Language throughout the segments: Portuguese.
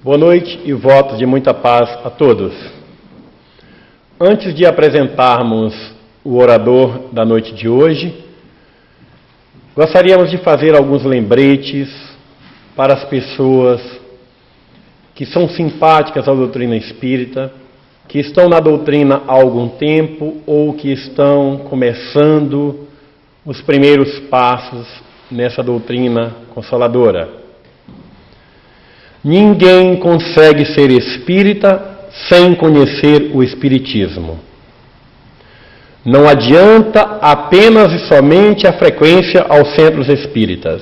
Boa noite e votos de muita paz a todos. Antes de apresentarmos o orador da noite de hoje, gostaríamos de fazer alguns lembretes para as pessoas que são simpáticas à doutrina espírita, que estão na doutrina há algum tempo ou que estão começando os primeiros passos nessa doutrina consoladora. Ninguém consegue ser espírita sem conhecer o espiritismo. Não adianta apenas e somente a frequência aos centros espíritas.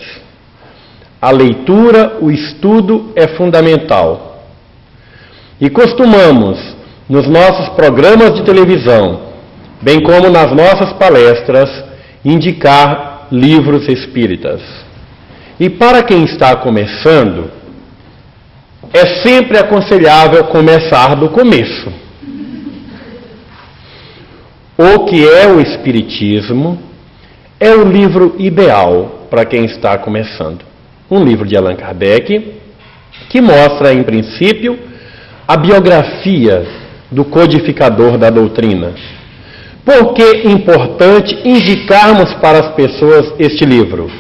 A leitura, o estudo é fundamental. E costumamos, nos nossos programas de televisão, bem como nas nossas palestras, indicar livros espíritas. E para quem está começando, é sempre aconselhável começar do começo. O que é o Espiritismo é o livro ideal para quem está começando. Um livro de Allan Kardec, que mostra, em princípio, a biografia do codificador da doutrina. Por que é importante indicarmos para as pessoas este livro?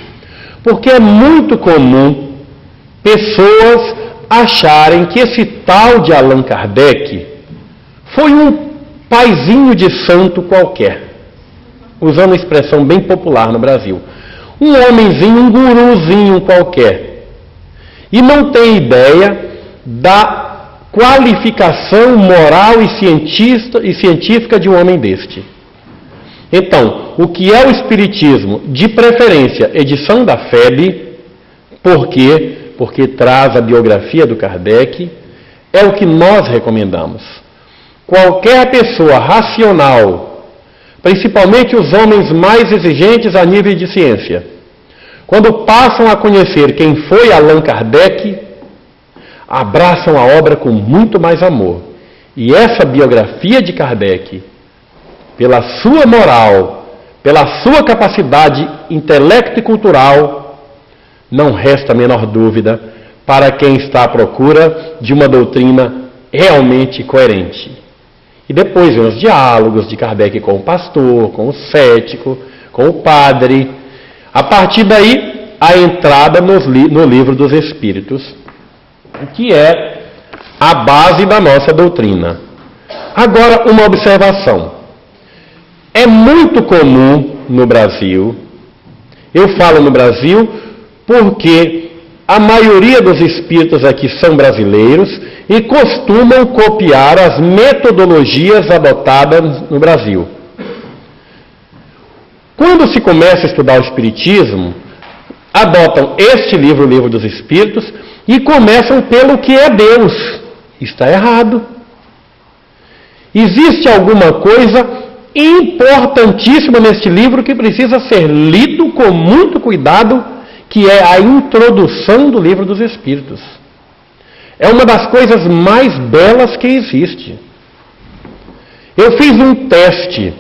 Porque é muito comum pessoas acharem que esse tal de Allan Kardec foi um paizinho de santo qualquer, usando a expressão bem popular no Brasil. Um homenzinho, um guruzinho qualquer. E não tem ideia da qualificação moral e científica de um homem deste. Então, o que é o Espiritismo? De preferência, edição da FEB, por quê? Porque traz a biografia do Kardec, é o que nós recomendamos. Qualquer pessoa racional, principalmente os homens mais exigentes a nível de ciência, quando passam a conhecer quem foi Allan Kardec, abraçam a obra com muito mais amor. E essa biografia de Kardec, pela sua moral, pela sua capacidade intelecto e cultural, não resta a menor dúvida para quem está à procura de uma doutrina realmente coerente. E depois vem os diálogos de Kardec com o pastor, com o cético, com o padre. A partir daí, a entrada no livro dos Espíritos, que é a base da nossa doutrina. Agora, uma observação. É muito comum no Brasil, eu falo no Brasil porque a maioria dos espíritas aqui são brasileiros e costumam copiar as metodologias adotadas no Brasil. Quando se começa a estudar o Espiritismo, adotam este livro, o Livro dos Espíritos, e começam pelo que é Deus. Está errado. Existe alguma coisa importantíssima neste livro que precisa ser lido com muito cuidado, que é a introdução do Livro dos Espíritos. É uma das coisas mais belas que existe. Eu fiz um teste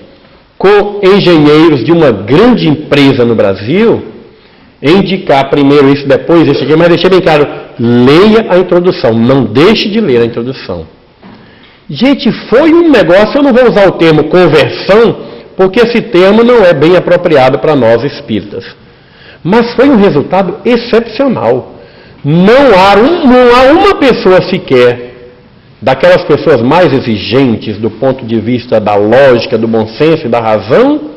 com engenheiros de uma grande empresa no Brasil, indicar primeiro isso, depois isso aqui, mas deixei bem claro, leia a introdução, não deixe de ler a introdução. Gente, foi um negócio, eu não vou usar o termo conversão, porque esse termo não é bem apropriado para nós espíritas. Mas foi um resultado excepcional. Não há uma pessoa sequer, daquelas pessoas mais exigentes do ponto de vista da lógica, do bom senso e da razão,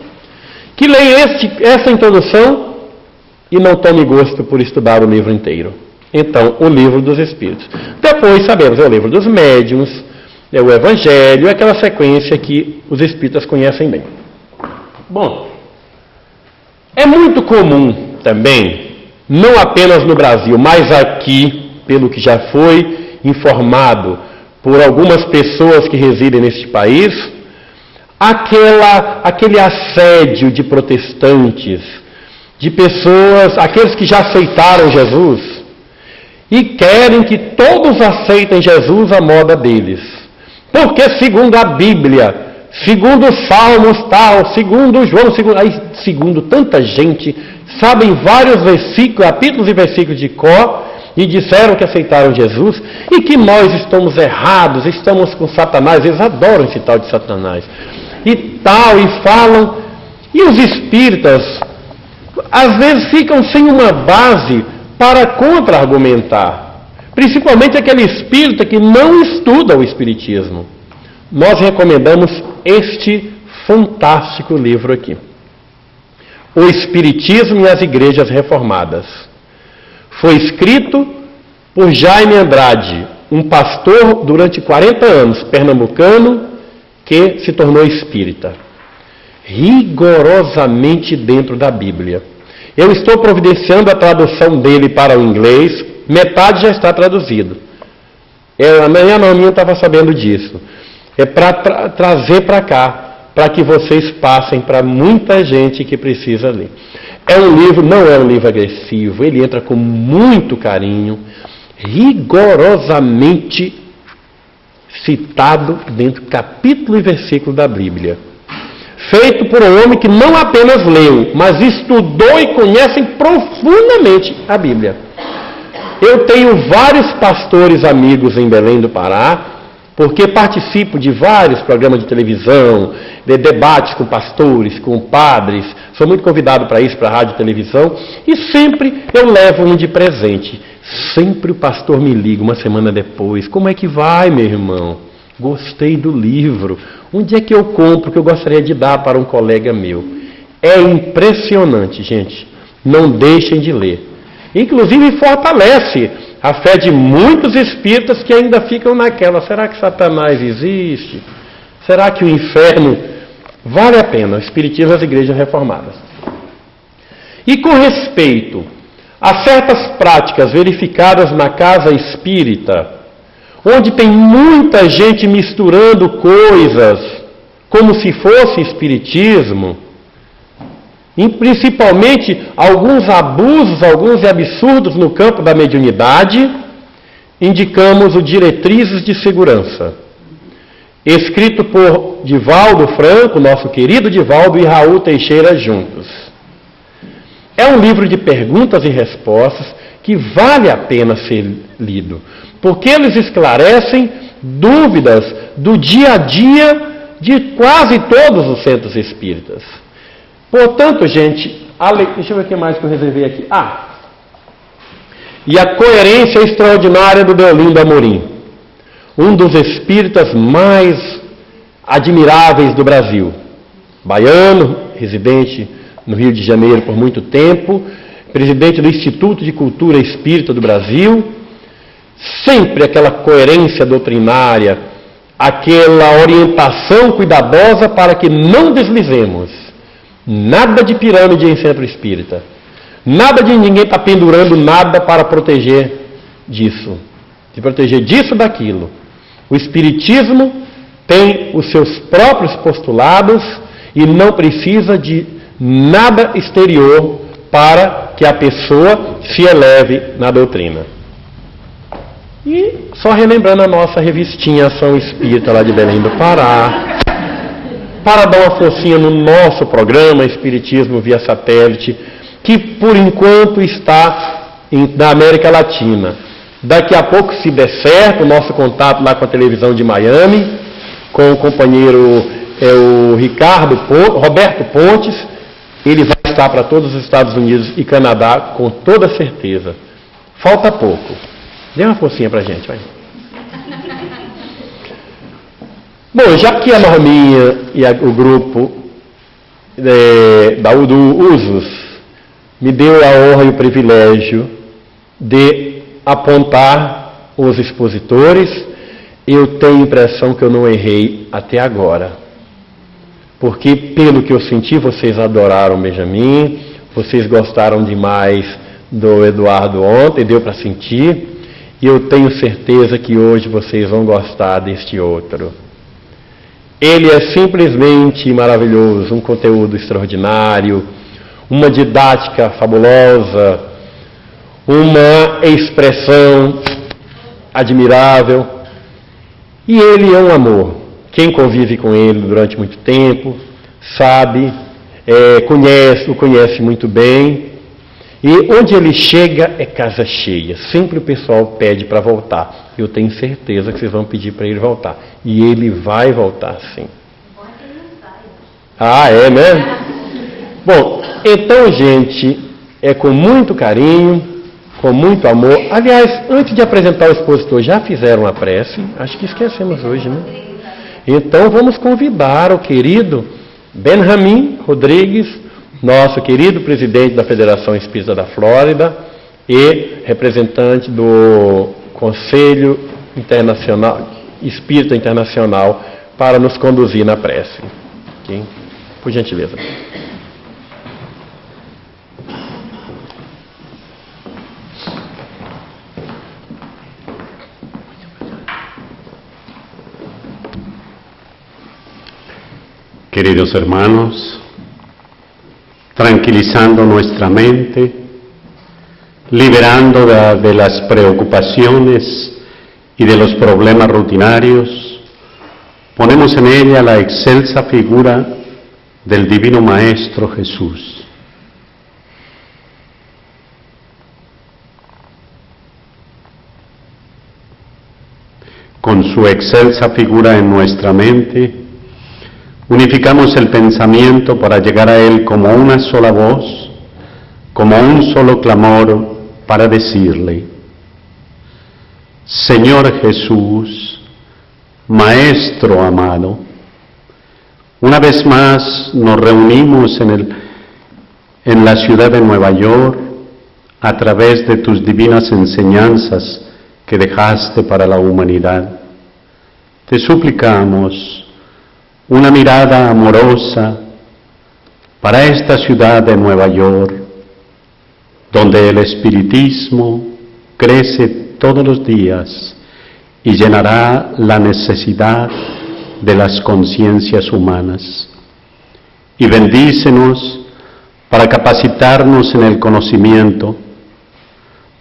que leia essa introdução e não tome gosto por estudar o livro inteiro. Então, o Livro dos Espíritos. Depois, sabemos, é o Livro dos Médiuns, é o Evangelho, é aquela sequência que os espíritas conhecem bem. Bom, é muito comum também, não apenas no Brasil, mas aqui, pelo que já foi informado por algumas pessoas que residem neste país, aquele assédio de protestantes, de pessoas, aqueles que já aceitaram Jesus e querem que todos aceitem Jesus à moda deles. Porque segundo a Bíblia, segundo os Salmos tal, segundo João, segundo tanta gente, sabem vários versículos, capítulos e versículos de cor, e disseram que aceitaram Jesus e que nós estamos errados, estamos com Satanás. Eles adoram esse tal de Satanás. E tal, e falam. E os espíritas, às vezes, ficam sem uma base para contra-argumentar. Principalmente aquele espírita que não estuda o espiritismo. Nós recomendamos este fantástico livro aqui. O Espiritismo e as Igrejas Reformadas. Foi escrito por Jaime Andrade, um pastor durante 40 anos, pernambucano, que se tornou espírita. Rigorosamente dentro da Bíblia. Eu estou providenciando a tradução dele para o inglês, metade já está traduzido. Amanhã a Norminha estava sabendo disso. É para trazer para cá, para que vocês passem para muita gente que precisa ler. É um livro, não é um livro agressivo, ele entra com muito carinho, rigorosamente citado dentro do capítulo e versículo da Bíblia. Feito por um homem que não apenas leu, mas estudou e conhece profundamente a Bíblia. Eu tenho vários pastores amigos em Belém do Pará, porque participo de vários programas de televisão, de debates com pastores, com padres, sou muito convidado para isso, para a rádio e televisão, e sempre eu levo um de presente. Sempre o pastor me liga uma semana depois, como é que vai, meu irmão? Gostei do livro, onde é que eu compro que eu gostaria de dar para um colega meu? É impressionante, gente, não deixem de ler. Inclusive fortalece a fé de muitos espíritas que ainda ficam naquela. Será que Satanás existe? Será que o inferno vale a pena? O Espiritismo e as Igrejas Reformadas. E com respeito a certas práticas verificadas na casa espírita, onde tem muita gente misturando coisas como se fosse espiritismo, e principalmente alguns abusos, alguns absurdos no campo da mediunidade, indicamos o Diretrizes de Segurança, escrito por Divaldo Franco, nosso querido Divaldo, e Raul Teixeira juntos. É um livro de perguntas e respostas que vale a pena ser lido, porque eles esclarecem dúvidas do dia a dia de quase todos os centros espíritas. Portanto, gente, deixa eu ver o que mais que eu reservei aqui. E a coerência extraordinária do Deolindo Amorim, um dos espíritas mais admiráveis do Brasil. Baiano, residente no Rio de Janeiro por muito tempo, presidente do Instituto de Cultura Espírita do Brasil. Sempre aquela coerência doutrinária, aquela orientação cuidadosa para que não deslizemos. Nada de pirâmide em centro espírita. Nada de ninguém estar pendurando nada para proteger disso. De proteger disso, daquilo. O espiritismo tem os seus próprios postulados e não precisa de nada exterior para que a pessoa se eleve na doutrina. E só relembrando a nossa revistinha Ação Espírita lá de Belém do Pará, para dar uma forcinha no nosso programa Espiritismo via satélite, que por enquanto está na América Latina. Daqui a pouco, se der certo, o nosso contato lá com a televisão de Miami, com o companheiro o Roberto Pontes, ele vai estar para todos os Estados Unidos e Canadá com toda certeza. Falta pouco. Dê uma forcinha para a gente, vai. Bom, já que a Norminha e o grupo do Usos me deu a honra e o privilégio de apontar os expositores, eu tenho a impressão que eu não errei até agora. Porque, pelo que eu senti, vocês adoraram o Benjamin, vocês gostaram demais do Eduardo ontem, deu para sentir, e eu tenho certeza que hoje vocês vão gostar deste outro. Ele é simplesmente maravilhoso, um conteúdo extraordinário, uma didática fabulosa, uma expressão admirável, e ele é um amor. Quem convive com ele durante muito tempo, sabe, o conhece muito bem, E onde ele chega é casa cheia. Sempre o pessoal pede para voltar. Eu tenho certeza que vocês vão pedir para ele voltar. E ele vai voltar, sim. Ah, é, né? Bom, então, gente, é com muito carinho, com muito amor. Aliás, antes de apresentar o expositor, já fizeram a prece? Acho que esquecemos hoje, né? Então, vamos convidar o querido Benjamin Rodrigues, nosso querido presidente da Federação Espírita da Flórida e representante do Conselho Internacional, Espírita Internacional, para nos conduzir na prece. Okay? Por gentileza. Queridos hermanos, tranquilizando nuestra mente, liberándola de las preocupaciones y de los problemas rutinarios, ponemos en ella la excelsa figura del Divino Maestro Jesús. Con su excelsa figura en nuestra mente, unificamos el pensamiento para llegar a Él como una sola voz, como un solo clamor para decirle: Señor Jesús, Maestro amado, una vez más nos reunimos en la ciudad de Nueva York a través de tus divinas enseñanzas que dejaste para la humanidad. Te suplicamos una mirada amorosa para esta ciudad de Nueva York, donde el espiritismo crece todos los días y llenará la necesidad de las conciencias humanas. Y bendícenos para capacitarnos en el conocimiento,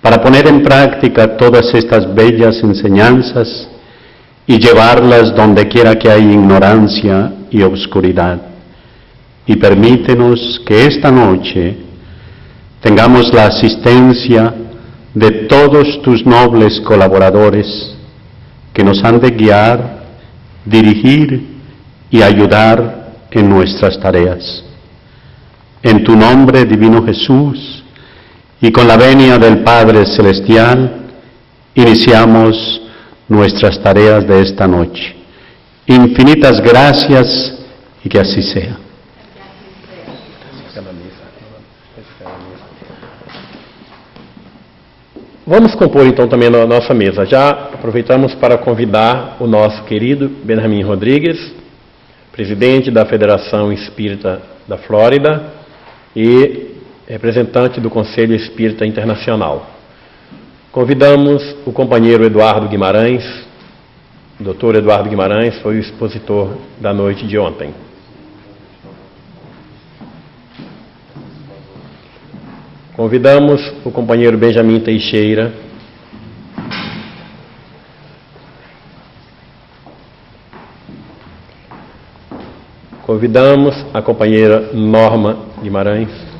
para poner en práctica todas estas bellas enseñanzas y llevarlas donde quiera que hay ignorancia y obscuridad. Y permítenos que esta noche tengamos la asistencia de todos tus nobles colaboradores que nos han de guiar, dirigir y ayudar en nuestras tareas. En tu nombre, Divino Jesús, y con la venia del Padre Celestial, iniciamos nuestras tareas de esta noche. Infinitas gracias y que así sea. Vamos compor então também a nossa mesa. Já aproveitamos para convidar o nosso querido Benjamin Rodrigues, presidente da Federação Espírita da Flórida e representante do Conselho Espírita Internacional. Convidamos o companheiro Eduardo Guimarães. O doutor Eduardo Guimarães foi o expositor da noite de ontem. Convidamos o companheiro Benjamin Teixeira. Convidamos a companheira Norma Guimarães.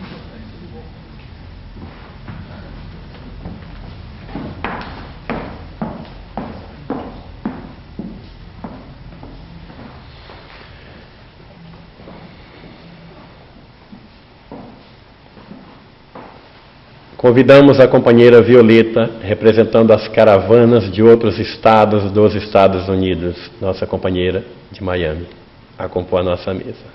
Convidamos a companheira Violeta, representando as caravanas de outros estados dos Estados Unidos, nossa companheira de Miami, a compor a nossa mesa.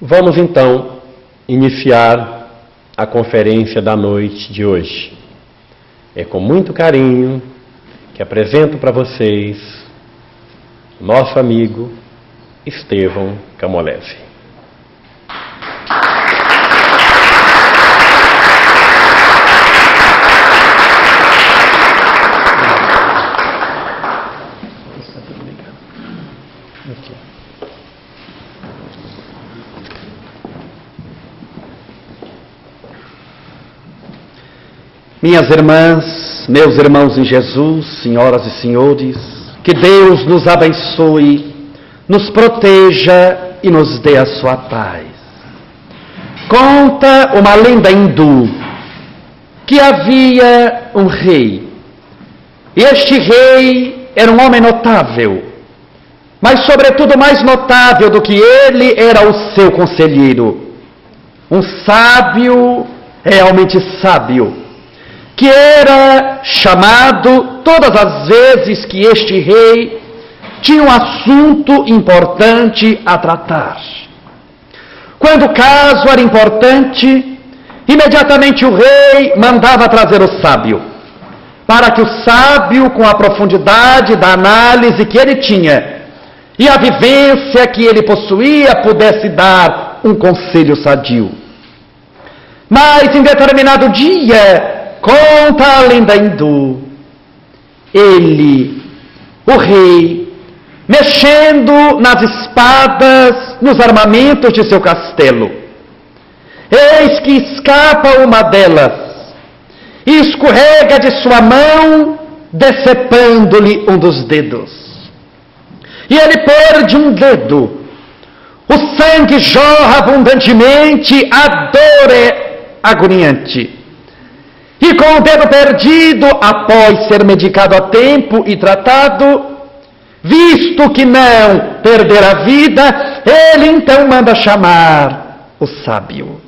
Vamos então iniciar a conferência da noite de hoje. É com muito carinho que apresento para vocês nosso amigo Estevão Camolese. Minhas irmãs, meus irmãos em Jesus, senhoras e senhores, que Deus nos abençoe, nos proteja e nos dê a sua paz. Conta uma lenda hindu que havia um rei. E este rei era um homem notável, mas sobretudo mais notável do que ele era o seu conselheiro. Um sábio, realmente sábio, que era chamado todas as vezes que este rei tinha um assunto importante a tratar. Quando o caso era importante, imediatamente o rei mandava trazer o sábio, para que o sábio, com a profundidade da análise que ele tinha e a vivência que ele possuía, pudesse dar um conselho sadio. Mas em determinado dia, conta a lenda hindu, ele, o rei, mexendo nas espadas, nos armamentos de seu castelo, eis que escapa uma delas e escorrega de sua mão, decepando-lhe um dos dedos. E ele perde um dedo, o sangue jorra abundantemente, a dor é agoniante. E com o dedo perdido, após ser medicado a tempo e tratado, visto que não perder a vida, ele então manda chamar o sábio.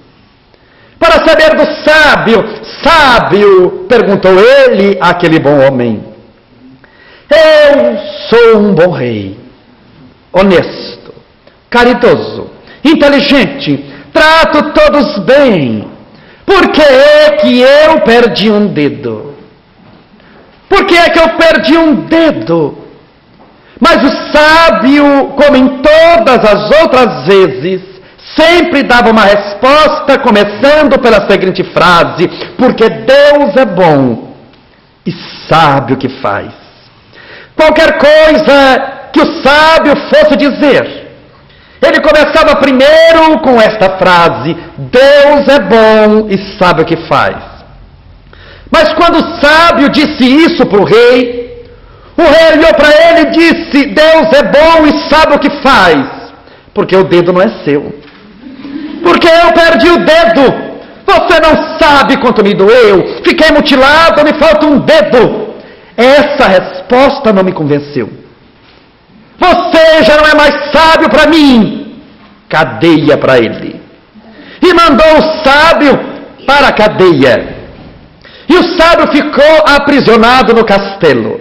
Para saber do sábio, sábio, perguntou ele àquele bom homem, eu sou um bom rei, honesto, caridoso, inteligente, trato todos bem. Por que é que eu perdi um dedo? Por que é que eu perdi um dedo? Mas o sábio, como em todas as outras vezes, sempre dava uma resposta começando pela seguinte frase: porque Deus é bom e sabe o que faz. Qualquer coisa que o sábio fosse dizer, ele começava primeiro com esta frase: Deus é bom e sabe o que faz. Mas quando o sábio disse isso para o rei olhou para ele e disse: Deus é bom e sabe o que faz, porque o dedo não é seu. Porque eu perdi o dedo. Você não sabe quanto me doeu. Fiquei mutilado, me falta um dedo. Essa resposta não me convenceu. Você já não é mais sábio para mim. Cadeia para ele. E mandou o sábio para a cadeia. E o sábio ficou aprisionado no castelo.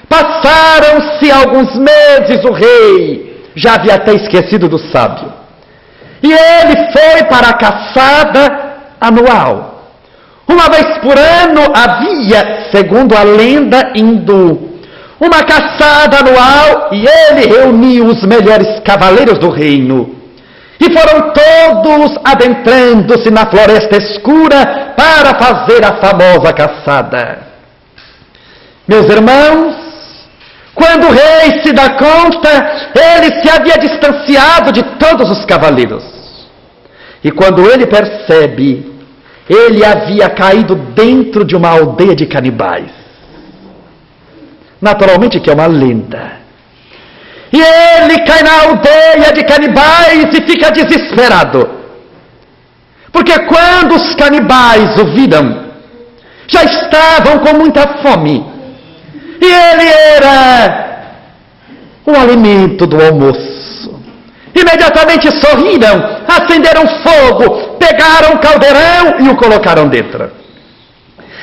Passaram-se alguns meses, o rei já havia até esquecido do sábio. E ele foi para a caçada anual. Uma vez por ano havia, segundo a lenda hindu, uma caçada anual, e ele reuniu os melhores cavaleiros do reino. E foram todos adentrando-se na floresta escura para fazer a famosa caçada. Meus irmãos, quando o rei se dá conta, ele se havia distanciado de todos os cavaleiros. E quando ele percebe, ele havia caído dentro de uma aldeia de canibais. Naturalmente que é uma lenda. E ele cai na aldeia de canibais e fica desesperado. Porque quando os canibais o viram, já estavam com muita fome. E ele era o alimento do almoço. Imediatamente sorriram, acenderam fogo, pegaram o caldeirão e o colocaram dentro.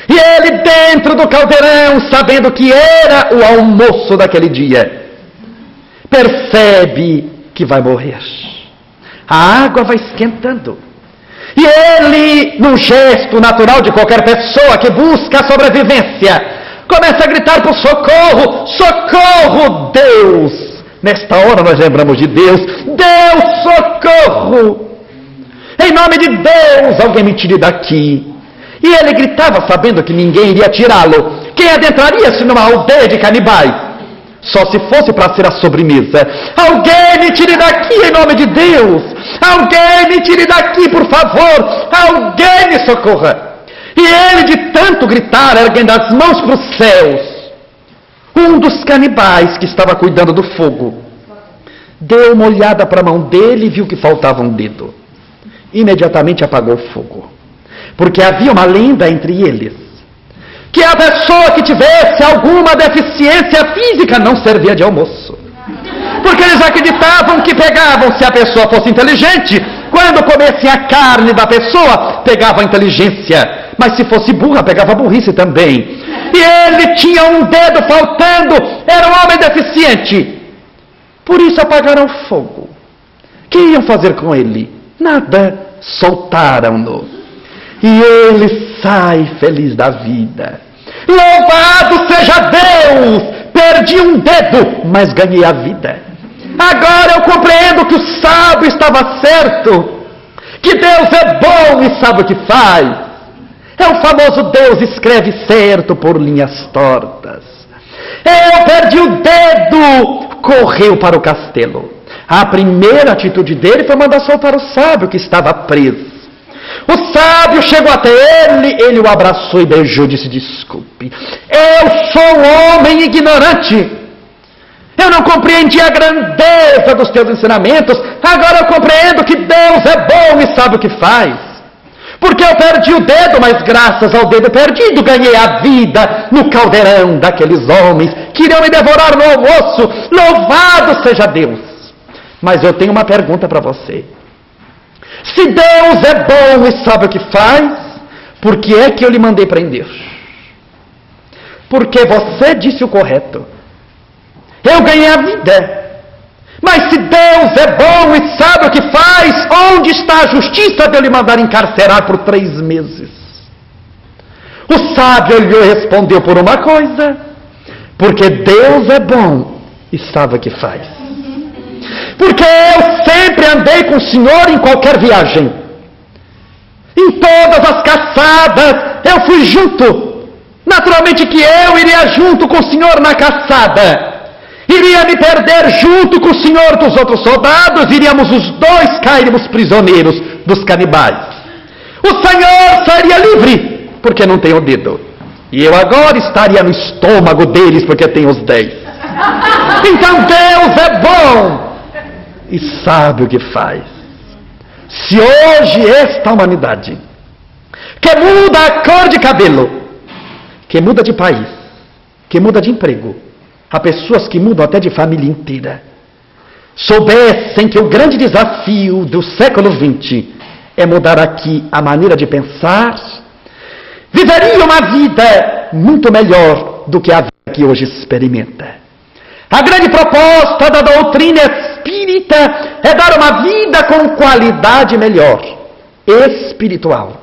E ele dentro do caldeirão, sabendo que era o almoço daquele dia, percebe que vai morrer. A água vai esquentando. E ele, num gesto natural de qualquer pessoa que busca a sobrevivência, começa a gritar por socorro: socorro, Deus! Nesta hora nós lembramos de Deus. Deus, socorro! Em nome de Deus, alguém me tire daqui. E ele gritava sabendo que ninguém iria tirá-lo. Quem adentraria-se numa aldeia de canibais? Só se fosse para ser a sobremesa. Alguém me tire daqui em nome de Deus. Alguém me tire daqui, por favor. Alguém me socorra. E ele, de tanto gritar, erguendo as mãos para os céus, um dos canibais que estava cuidando do fogo deu uma olhada para a mão dele e viu que faltava um dedo. Imediatamente apagou o fogo, porque havia uma lenda entre eles, que a pessoa que tivesse alguma deficiência física não servia de almoço. Porque eles acreditavam que pegavam, se a pessoa fosse inteligente, quando comessem a carne da pessoa, pegava a inteligência. Mas se fosse burra, pegava a burrice também. E ele tinha um dedo faltando, era um homem deficiente. Por isso apagaram o fogo. O que iam fazer com ele? Nada, soltaram-no. E ele sai feliz da vida. Louvado seja Deus! Perdi um dedo, mas ganhei a vida. Agora eu compreendo que o sábio estava certo, que Deus é bom e sabe o que faz. É o famoso Deus escreve certo por linhas tortas. Eu perdi o dedo, correu para o castelo. A primeira atitude dele foi mandar soltar o sábio que estava preso. O sábio chegou até ele o abraçou e beijou e disse: desculpe, eu sou um homem ignorante. Eu não compreendi a grandeza dos teus ensinamentos, agora eu compreendo que Deus é bom e sabe o que faz. Porque eu perdi o dedo, mas graças ao dedo perdido ganhei a vida no caldeirão daqueles homens que iriam me devorar no almoço. Louvado seja Deus! Mas eu tenho uma pergunta para você. Se Deus é bom e sabe o que faz, por que é que eu lhe mandei prender? Porque você disse o correto. Eu ganhei a vida. Mas se Deus é bom e sabe o que faz, onde está a justiça de eu lhe mandar encarcerar por 3 meses? O sábio olhou e respondeu por uma coisa: porque Deus é bom e sabe o que faz. Porque eu sempre andei com o Senhor em qualquer viagem. Em todas as caçadas eu fui junto. Naturalmente que eu iria junto com o Senhor na caçada. Iria me perder junto com o Senhor dos outros soldados. Iríamos os dois caímos prisioneiros dos canibais. O Senhor sairia livre, porque não tem o dedo. E eu agora estaria no estômago deles, porque tem os 10. Então Deus é bom e sabe o que faz. Se hoje esta humanidade, que muda a cor de cabelo, que muda de país, que muda de emprego, há pessoas que mudam até de família inteira, soubessem que o grande desafio do século XX é mudar aqui a maneira de pensar, viveria uma vida muito melhor do que a vida que hoje experimenta. A grande proposta da doutrina espírita é dar uma vida com qualidade melhor, espiritual.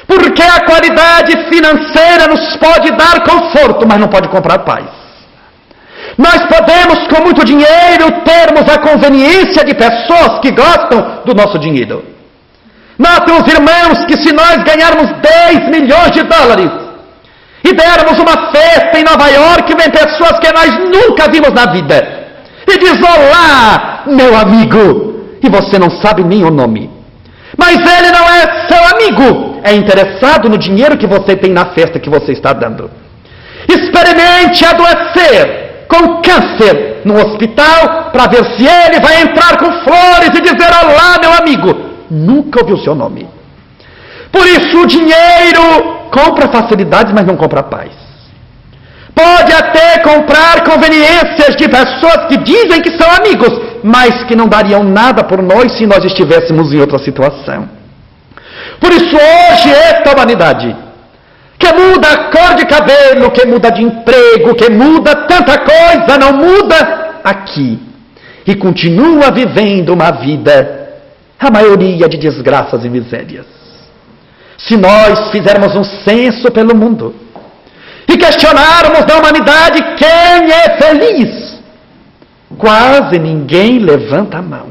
Porque a qualidade financeira nos pode dar conforto, mas não pode comprar paz. Nós podemos, com muito dinheiro, termos a conveniência de pessoas que gostam do nosso dinheiro. Notem os irmãos que se nós ganharmos 10 milhões de dólares e dermos uma festa em Nova York, vem pessoas que nós nunca vimos na vida e diz: olá, meu amigo, e você não sabe nem o nome. Mas ele não é seu amigo, é interessado no dinheiro que você tem na festa que você está dando. Experimente adoecer com câncer no hospital para ver se ele vai entrar com flores e dizer: olá, meu amigo. Nunca ouviu seu nome. Por isso o dinheiro compra facilidades, mas não compra paz. Pode até comprar conveniências de pessoas que dizem que são amigos, mas que não dariam nada por nós se nós estivéssemos em outra situação. Por isso hoje esta humanidade, que muda a cor de cabelo, que muda de emprego, que muda tanta coisa, não muda aqui. E continua vivendo uma vida, a maioria de desgraças e misérias. Se nós fizermos um censo pelo mundo e questionarmos da humanidade quem é feliz, quase ninguém levanta a mão.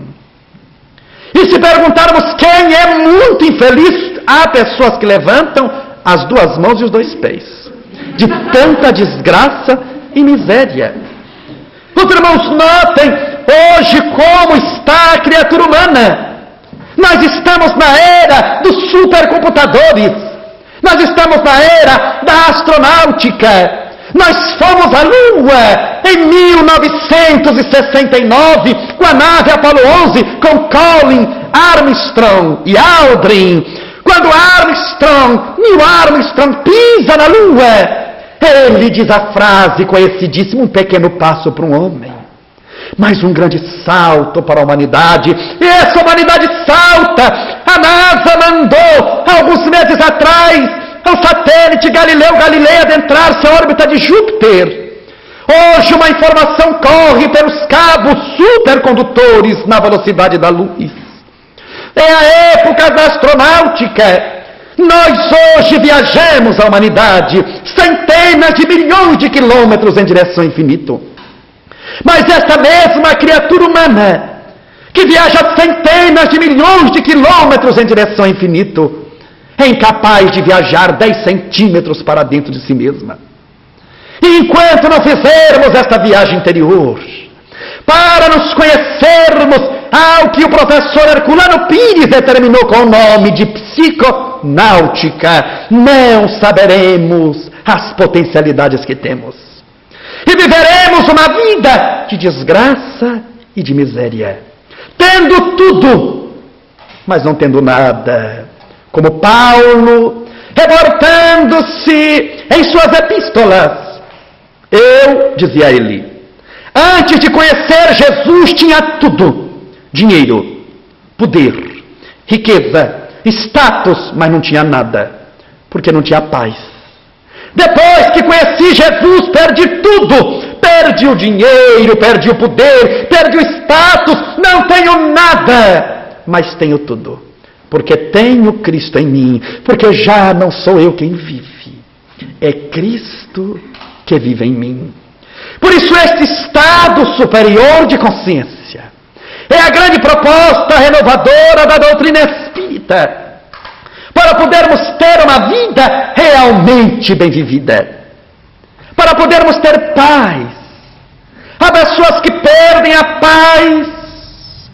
E se perguntarmos quem é muito infeliz, há pessoas que levantam as 2 mãos e os 2 pés, de tanta desgraça e miséria. Os irmãos notem hoje como está a criatura humana. Nós estamos na era dos supercomputadores. Nós estamos na era da astronáutica. Nós fomos à Lua em 1969 com a nave Apollo 11, com Colin, Armstrong e Aldrin. Quando Neil Armstrong pisa na Lua, ele diz a frase conhecidíssima: um pequeno passo para um homem, mas um grande salto para a humanidade. E essa humanidade salta. A NASA mandou, alguns meses atrás, o satélite Galileu Galilei adentrar-se à órbita de Júpiter. Hoje uma informação corre pelos cabos supercondutores na velocidade da luz. É a época da astronáutica. Nós hoje viajamos a humanidade centenas de milhões de quilômetros em direção ao infinito. Mas essa mesma criatura humana, que viaja centenas de milhões de quilômetros em direção ao infinito, é incapaz de viajar 10 centímetros para dentro de si mesma. E enquanto não fizermos esta viagem interior, para nos conhecermos ao que o professor Herculano Pires determinou com o nome de psiconáutica, não saberemos as potencialidades que temos. E viveremos uma vida de desgraça e de miséria, tendo tudo, mas não tendo nada. Como Paulo, reportando-se em suas epístolas, dizia ele, antes de conhecer Jesus tinha tudo: dinheiro, poder, riqueza, status, mas não tinha nada, porque não tinha paz. Depois que conheci Jesus, perdi tudo. Perdi o dinheiro, perdi o poder, perdi o status, não tenho nada, mas tenho tudo, porque tenho Cristo em mim, porque já não sou eu quem vive, é Cristo que vive em mim. Por isso este estado superior de consciência é a grande proposta renovadora da doutrina espírita, para podermos ter uma vida realmente bem vivida, para podermos ter paz. Há pessoas que perdem a paz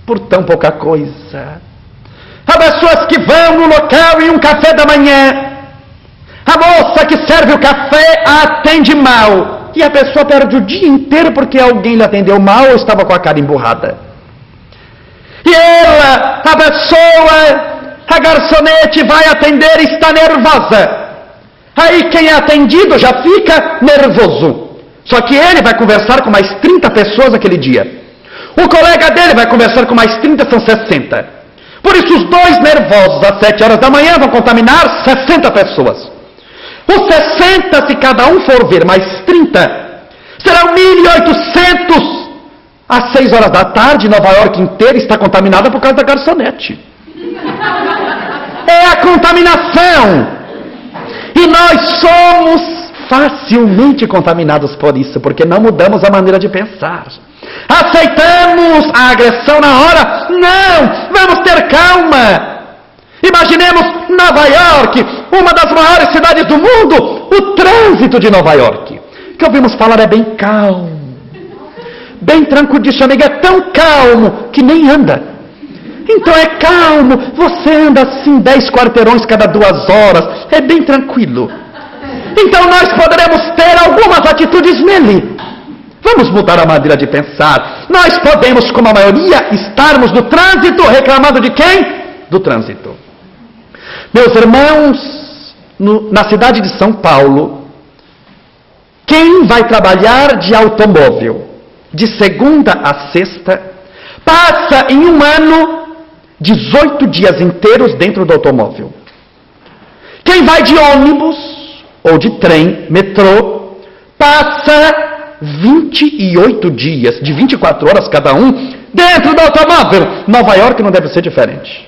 por tão pouca coisa. Há pessoas que vão no local em um café da manhã, a moça que serve o café a atende mal, e a pessoa perde o dia inteiro porque alguém lhe atendeu mal ou estava com a cara emburrada. E ela, a pessoa, a garçonete vai atender e está nervosa. Aí quem é atendido já fica nervoso. Só que ele vai conversar com mais 30 pessoas aquele dia. O colega dele vai conversar com mais 30, são 60. Por isso os dois nervosos às 7 horas da manhã vão contaminar 60 pessoas. Os 60, se cada um for ver mais 30, serão 1.800. Às 6 horas da tarde, Nova York inteira está contaminada por causa da garçonete. É a contaminação. E nós somos facilmente contaminados por isso, porque não mudamos a maneira de pensar. Aceitamos a agressão na hora? Não! Vamos ter calma. Imaginemos Nova York, uma das maiores cidades do mundo. O trânsito de Nova York, que ouvimos falar, é bem calmo, bem tranquilo. Diz, amiga, é tão calmo que nem anda. Então é calmo, você anda assim 10 quarteirões cada 2 horas, é bem tranquilo. Então nós poderemos ter algumas atitudes nele. Vamos mudar a maneira de pensar. Nós podemos, como a maioria, estarmos no trânsito reclamando de quem? Do trânsito. Meus irmãos, na cidade de São Paulo, quem vai trabalhar de automóvel de segunda a sexta, passa em um ano 18 dias inteiros dentro do automóvel. Quem vai de ônibus ou de trem, metrô, passa 28 dias, de 24 horas cada um, dentro do automóvel. Nova York não deve ser diferente.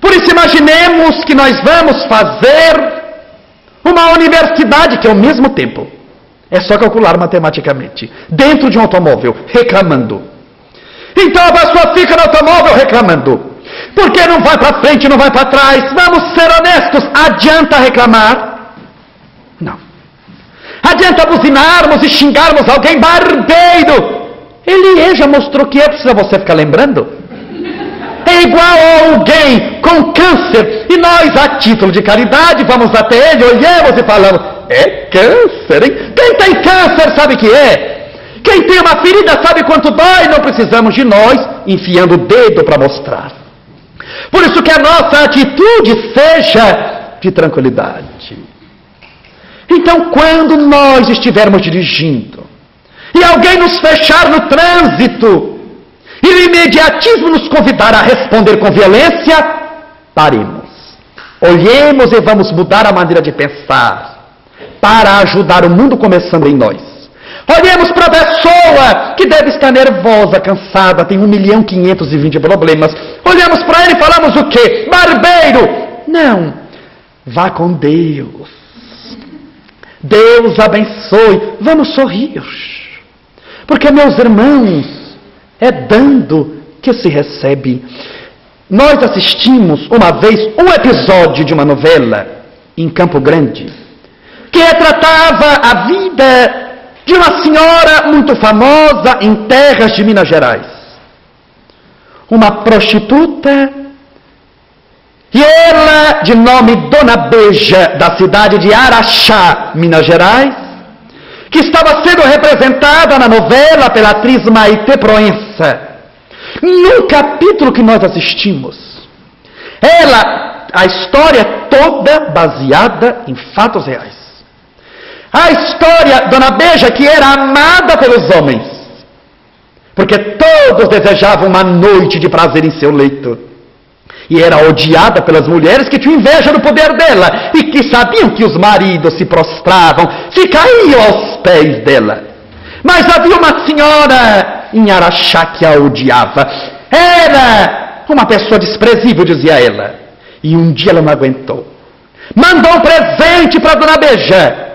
Por isso imaginemos que nós vamos fazer uma universidade que ao mesmo tempo, é só calcular matematicamente, dentro de um automóvel, reclamando. Então a pessoa fica no automóvel reclamando. Porque não vai para frente, não vai para trás. Vamos ser honestos, adianta reclamar? Não. Adianta buzinarmos e xingarmos alguém, barbeiro? Ele já mostrou que é, precisa você ficar lembrando? é igual a alguém com câncer, e nós, a título de caridade, vamos até ele, olhamos e falamos, é câncer, hein? Quem tem câncer sabe o que é. Quem tem uma ferida sabe quanto dói, não precisamos de nós enfiando o dedo para mostrar. Por isso que a nossa atitude seja de tranquilidade. Então, quando nós estivermos dirigindo, e alguém nos fechar no trânsito, e o imediatismo nos convidar a responder com violência, paremos. Olhemos e vamos mudar a maneira de pensar, para ajudar o mundo começando em nós. Olhemos para a pessoa que deve estar nervosa, cansada, tem 1.520.000 problemas. Olhamos para ele e falamos o quê? Barbeiro! Não, vá com Deus. Deus abençoe. Vamos sorrir. Porque, meus irmãos, é dando que se recebe. Nós assistimos uma vez um episódio de uma novela em Campo Grande, que retratava a vida de uma senhora muito famosa em terras de Minas Gerais. Uma prostituta, e ela, de nome Dona Beija, da cidade de Araxá, Minas Gerais, que estava sendo representada na novela pela atriz Maite Proença. No capítulo que nós assistimos, a história toda baseada em fatos reais. A história Dona Beija, que era amada pelos homens, porque todos desejavam uma noite de prazer em seu leito. E era odiada pelas mulheres que tinham inveja do poder dela e que sabiam que os maridos se prostravam, se caíam aos pés dela. Mas havia uma senhora em Araxá que a odiava. Era uma pessoa desprezível, dizia ela. E um dia ela não aguentou. Mandou um presente para Dona Beija.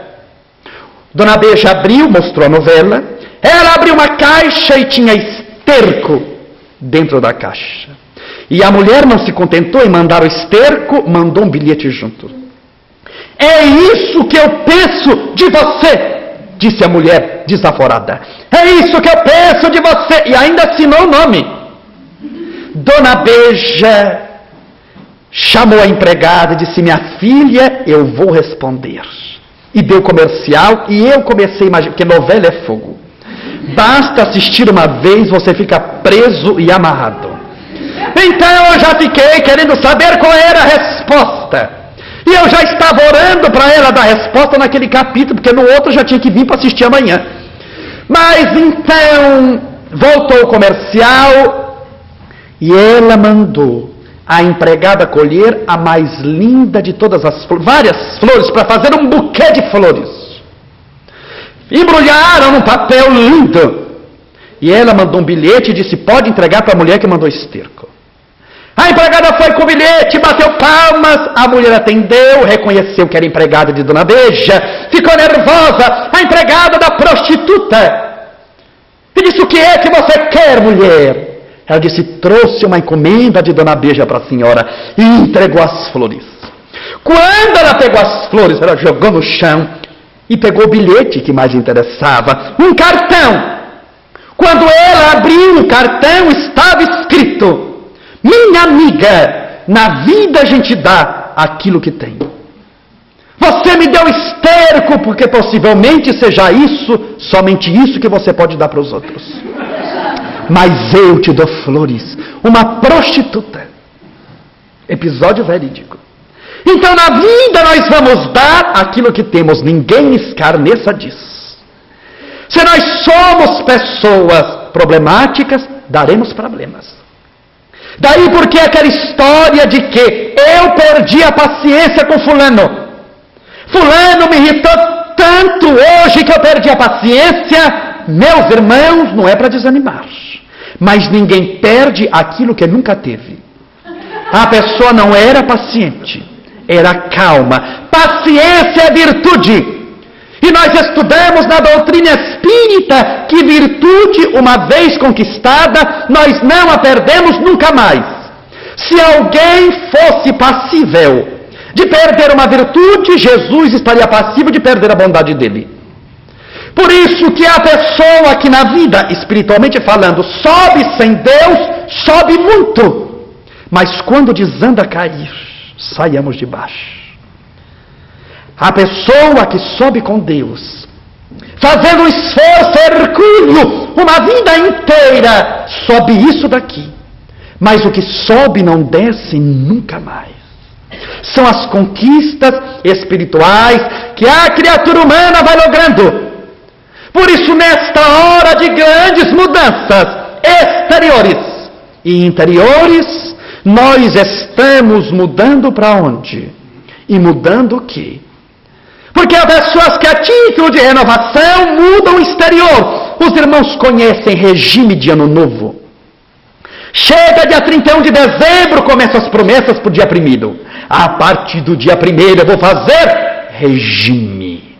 Dona Beija abriu, mostrou a novela. Ela abriu uma caixa e tinha esterco dentro da caixa. E a mulher não se contentou em mandar o esterco, mandou um bilhete junto. É isso que eu penso de você, disse a mulher desaforada. É isso que eu penso de você. E ainda assinou o nome. Dona Beija chamou a empregada e disse, minha filha, eu vou responder. E deu comercial, e eu comecei a imaginar, porque novela é fogo. Basta assistir uma vez, você fica preso e amarrado. Então eu já fiquei querendo saber qual era a resposta. E eu já estava orando para ela dar resposta naquele capítulo, porque no outro já tinha que vir para assistir amanhã. Mas então, voltou o comercial, e ela mandou a empregada colher a mais linda de todas as flores, várias flores, para fazer um buquê de flores. Embrulharam num papel lindo. E ela mandou um bilhete e disse, pode entregar para a mulher que mandou esterco. A empregada foi com o bilhete, bateu palmas, a mulher atendeu, reconheceu que era empregada de Dona Beija, ficou nervosa, a empregada da prostituta. E disse, o que é que você quer, mulher? Ela disse, trouxe uma encomenda de Dona Beija para a senhora e entregou as flores. Quando ela pegou as flores, ela jogou no chão e pegou o bilhete que mais interessava, um cartão. Quando ela abriu o cartão, estava escrito, minha amiga, na vida a gente dá aquilo que tem. Você me deu esterco porque possivelmente seja isso, somente isso que você pode dar para os outros. Mas eu te dou flores, uma prostituta. Episódio verídico. Então na vida nós vamos dar aquilo que temos, ninguém escarneça disso. Se nós somos pessoas problemáticas, daremos problemas. Daí porque aquela história de que eu perdi a paciência com fulano. Fulano me irritou tanto hoje que eu perdi a paciência. Meus irmãos, não é para desanimar. Mas ninguém perde aquilo que nunca teve. A pessoa não era paciente, era calma. Paciência é virtude. E nós estudamos na doutrina espírita que virtude, uma vez conquistada, nós não a perdemos nunca mais. Se alguém fosse passível de perder uma virtude, Jesus estaria passível de perder a bondade dele. Por isso que a pessoa que na vida, espiritualmente falando, sobe sem Deus, sobe muito. Mas quando desanda a cair, saiamos de baixo. A pessoa que sobe com Deus, fazendo um esforço hercúleo, uma vida inteira, sobe isso daqui. Mas o que sobe não desce nunca mais. São as conquistas espirituais que a criatura humana vai logrando. Por isso, nesta hora de grandes mudanças exteriores e interiores, nós estamos mudando para onde? E mudando o quê? Porque há pessoas que a título de renovação mudam o exterior. Os irmãos conhecem regime de ano novo. Chega dia 31 de dezembro, começam as promessas para o dia 1º. A partir do dia 1º eu vou fazer regime.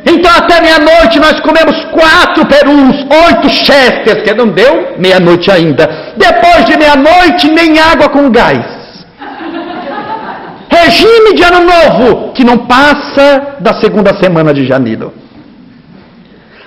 Então até meia-noite nós comemos 4 perus, 8 chesters, que não deu meia-noite ainda. Depois de meia-noite, nem água com gás. Regime de ano novo, que não passa da segunda semana de janeiro.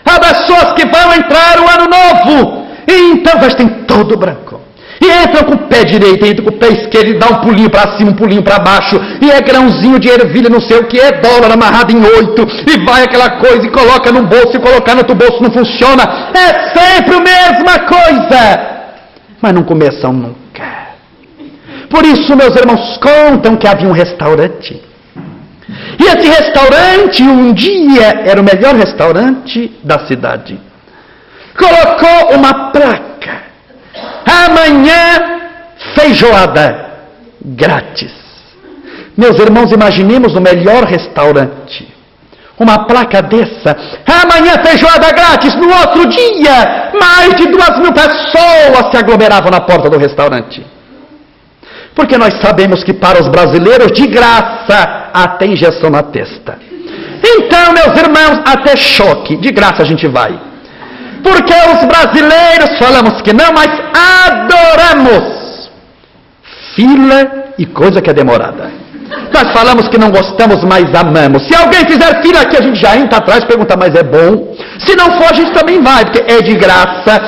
Há pessoas que vão entrar o ano novo, e então vestem todo branco. E entram com o pé direito, entram com o pé esquerdo, e dá um pulinho para cima, um pulinho para baixo, e é grãozinho de ervilha, não sei o que, é dólar amarrado em 8, e vai aquela coisa, e coloca num bolso, e colocar no outro bolso não funciona. É sempre a mesma coisa. Mas não começam nunca. Por isso, meus irmãos contam que havia um restaurante. E esse restaurante, um dia, era o melhor restaurante da cidade. Colocou uma placa. Amanhã, feijoada grátis. Meus irmãos, imaginemos o melhor restaurante. Uma placa dessa. Amanhã, feijoada grátis. No outro dia, mais de 2.000 pessoas se aglomeravam na porta do restaurante. Porque nós sabemos que para os brasileiros, de graça, até injeção na testa. Então, meus irmãos, até choque, de graça a gente vai. Porque os brasileiros falamos que não, mas adoramos fila e coisa que é demorada. Nós falamos que não gostamos, mas amamos. Se alguém fizer fila aqui, a gente já entra atrás e pergunta, mas é bom? Se não for, a gente também vai, porque é de graça.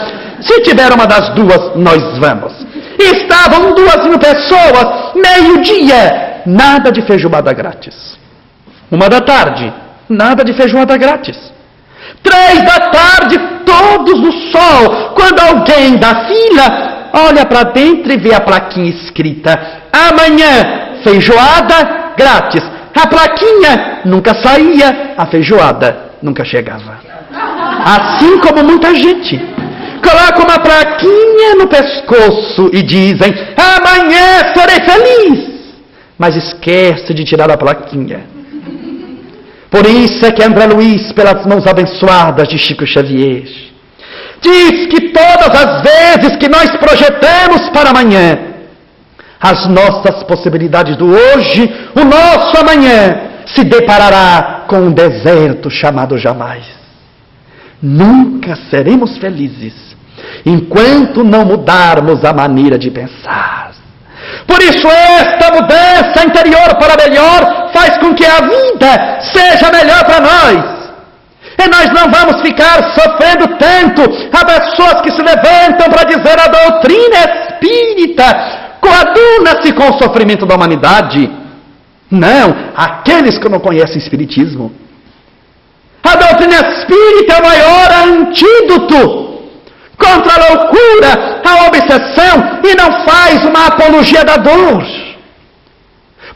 Se tiver uma das duas, nós vamos. Estavam 2.000 pessoas, meio-dia, nada de feijoada grátis. 1h, nada de feijoada grátis. 3h, todos no sol. Quando alguém da fila olha para dentro e vê a plaquinha escrita: amanhã, feijoada grátis. A plaquinha nunca saía, a feijoada nunca chegava. Assim como muita gente coloca uma plaquinha no pescoço e dizem: amanhã serei feliz. Mas esquece de tirar a plaquinha. Por isso é que André Luiz, pelas mãos abençoadas de Chico Xavier, diz que todas as vezes que nós projetamos para amanhã, as nossas possibilidades do hoje, o nosso amanhã, se deparará com um deserto chamado jamais. Nunca seremos felizes enquanto não mudarmos a maneira de pensar. Por isso, esta mudança interior para melhor faz com que a vida seja melhor para nós. E nós não vamos ficar sofrendo tanto. Há pessoas que se levantam para dizer a doutrina espírita coaduna-se com o sofrimento da humanidade. Não, aqueles que não conhecem espiritismo. A doutrina espírita é o maior antídoto contra a loucura, a obsessão, e não faz uma apologia da dor.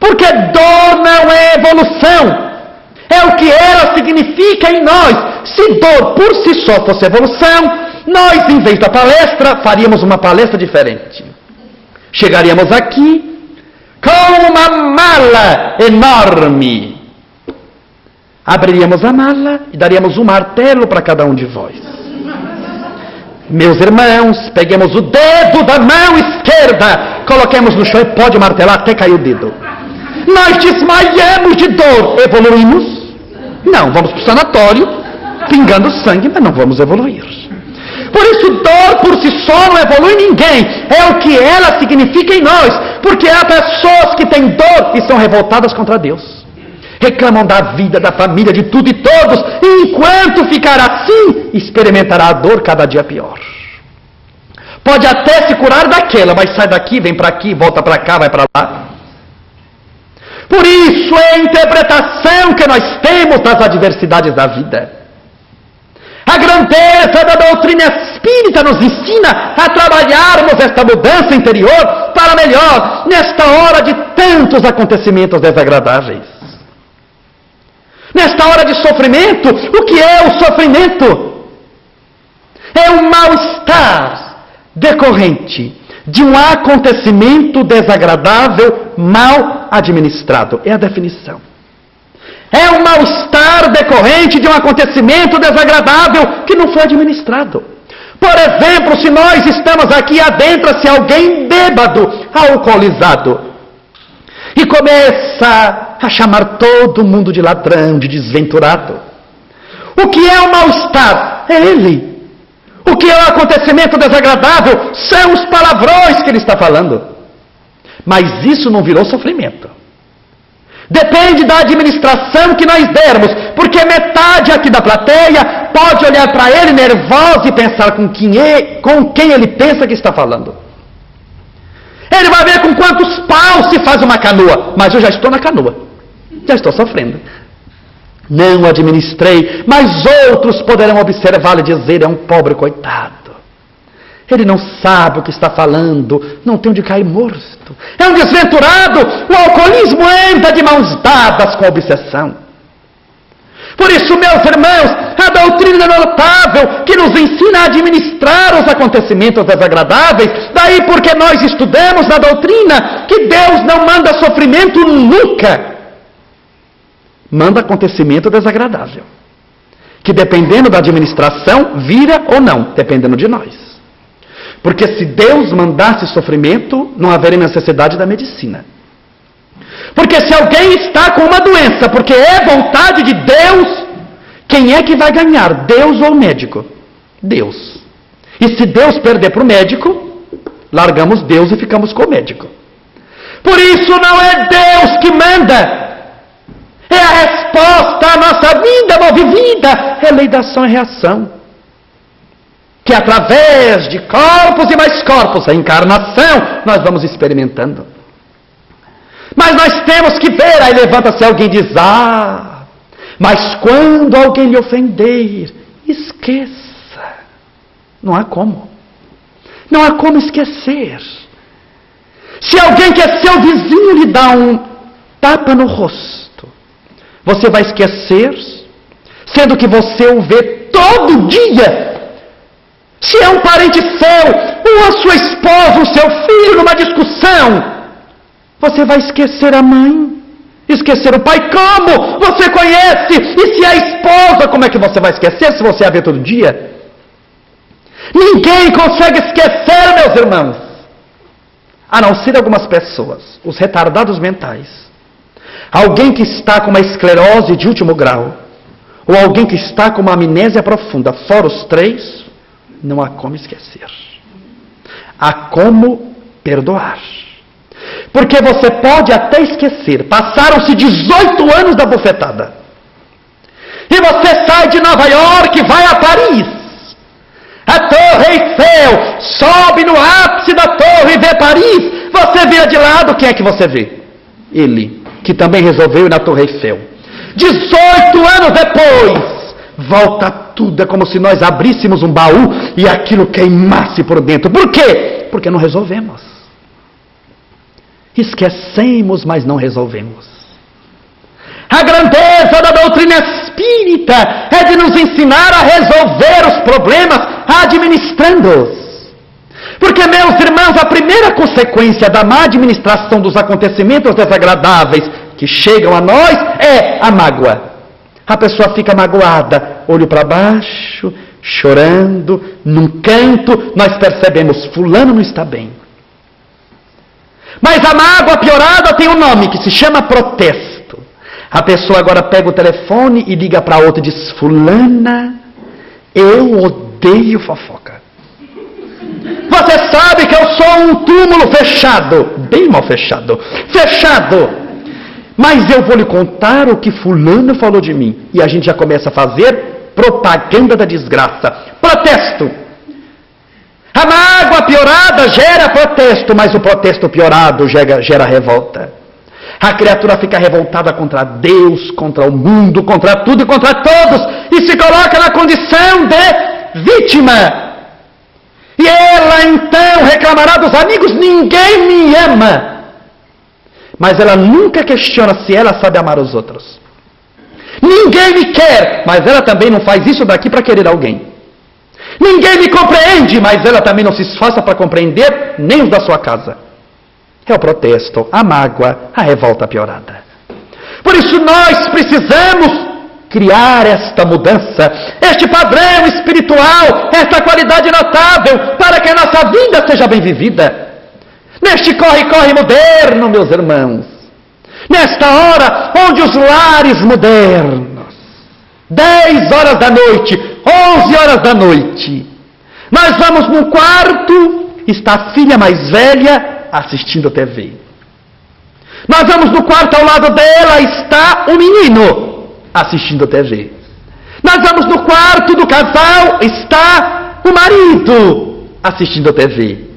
Porque dor não é evolução. É o que ela significa em nós. Se dor por si só fosse evolução, nós, em vez da palestra, faríamos uma palestra diferente. Chegaríamos aqui com uma mala enorme. Abriríamos a mala e daríamos um martelo para cada um de vós. Meus irmãos, peguemos o dedo da mão esquerda, coloquemos no chão e pode martelar até cair o dedo. Nós desmaiamos de dor. Evoluímos? Não, vamos para o sanatório, pingando sangue, mas não vamos evoluir. Por isso, dor por si só não evolui ninguém. É o que ela significa em nós. Porque há pessoas que têm dor e são revoltadas contra Deus. Reclamam da vida, da família, de tudo e todos. E enquanto ficar assim, experimentará a dor cada dia pior. Pode até se curar daquela, mas sai daqui, vem para aqui, volta para cá, vai para lá. Por isso é a interpretação que nós temos das adversidades da vida. A grandeza da doutrina espírita nos ensina a trabalharmos esta mudança interior para melhor nesta hora de tantos acontecimentos desagradáveis. Nesta hora de sofrimento, o que é o sofrimento? É um mal-estar decorrente de um acontecimento desagradável mal administrado. É a definição. É um mal-estar decorrente de um acontecimento desagradável que não foi administrado. Por exemplo, se nós estamos aqui, adentra-se alguém bêbado, alcoolizado, e começa a chamar todo mundo de ladrão, de desventurado. O que é o mal-estar? É ele. O que é o acontecimento desagradável? São os palavrões que ele está falando. Mas isso não virou sofrimento. Depende da administração que nós dermos, porque metade aqui da plateia pode olhar para ele nervoso e pensar com quem ele pensa que está falando. Ele vai ver com quantos paus se faz uma canoa, mas eu já estou na canoa, já estou sofrendo. Não administrei, mas outros poderão observá-lo e dizer: é um pobre coitado. Ele não sabe o que está falando, não tem onde cair morto. É um desventurado, o alcoolismo anda de mãos dadas com a obsessão. Por isso, meus irmãos, a doutrina é notável que nos ensina a administrar os acontecimentos desagradáveis. Daí porque nós estudamos na doutrina que Deus não manda sofrimento nunca. Manda acontecimento desagradável. Que dependendo da administração, vira ou não, dependendo de nós. Porque se Deus mandasse sofrimento, não haveria necessidade da medicina. Porque se alguém está com uma doença, porque é vontade de Deus, quem é que vai ganhar? Deus ou o médico? Deus. E se Deus perder para o médico, largamos Deus e ficamos com o médico. Por isso não é Deus que manda. É a resposta à nossa vida mal vivida. É lei da ação e reação. Que através de corpos e mais corpos, a encarnação, nós vamos experimentando. Mas nós temos que ver, aí levanta-se alguém e diz: mas quando alguém lhe ofender, esqueça. Não há como. Não há como esquecer. Se alguém que é seu vizinho lhe dá um tapa no rosto, você vai esquecer, sendo que você o vê todo dia. Se é um parente seu, ou a sua esposa, o seu filho numa discussão, você vai esquecer a mãe, esquecer o pai. Como? Você conhece. E se é a esposa, como é que você vai esquecer se você a vê todo dia? Ninguém consegue esquecer, meus irmãos, a não ser algumas pessoas, os retardados mentais. Alguém que está com uma esclerose de último grau, ou alguém que está com uma amnésia profunda, fora os três, não há como esquecer. Há como perdoar. Porque você pode até esquecer. Passaram-se 18 anos da bofetada. E você sai de Nova York e vai a Paris. A Torre Eiffel, sobe no ápice da torre e vê Paris. Você vê de lado, quem é que você vê? Ele, que também resolveu ir na Torre Eiffel. 18 anos depois, volta tudo, é como se nós abríssemos um baú e aquilo queimasse por dentro. Por quê? Porque não resolvemos. Esquecemos, mas não resolvemos. A grandeza da doutrina espírita é de nos ensinar a resolver os problemas administrando-os. Porque, meus irmãos, a primeira consequência da má administração dos acontecimentos desagradáveis que chegam a nós é a mágoa. A pessoa fica magoada, olho para baixo, chorando, num canto, nós percebemos, fulano não está bem. Mas a mágoa piorada tem um nome que se chama protesto. A pessoa agora pega o telefone e liga para outra e diz: fulana, eu odeio fofoca. Você sabe que eu sou um túmulo fechado, bem mal fechado, mas eu vou lhe contar o que fulano falou de mim. E a gente já começa a fazer propaganda da desgraça. Protesto. A mágoa piorada gera protesto, mas o protesto piorado gera revolta. A criatura fica revoltada contra Deus, contra o mundo, contra tudo e contra todos, e se coloca na condição de vítima. E ela então reclamará dos amigos: ninguém me ama. Mas ela nunca questiona se ela sabe amar os outros. Ninguém me quer, mas ela também não faz isso daqui para querer alguém. Ninguém me compreende, mas ela também não se esforça para compreender nem os da sua casa. É o protesto, a mágoa, a revolta piorada. Por isso nós precisamos criar esta mudança, este padrão espiritual, esta qualidade notável, para que a nossa vida seja bem vivida. Neste corre-corre moderno, meus irmãos, nesta hora onde os lares modernos, 10 horas da noite, 11 horas da noite, nós vamos num quarto, está a filha mais velha assistindo TV. Nós vamos no quarto ao lado dela, está o menino assistindo TV. Nós vamos no quarto do casal, está o marido assistindo TV.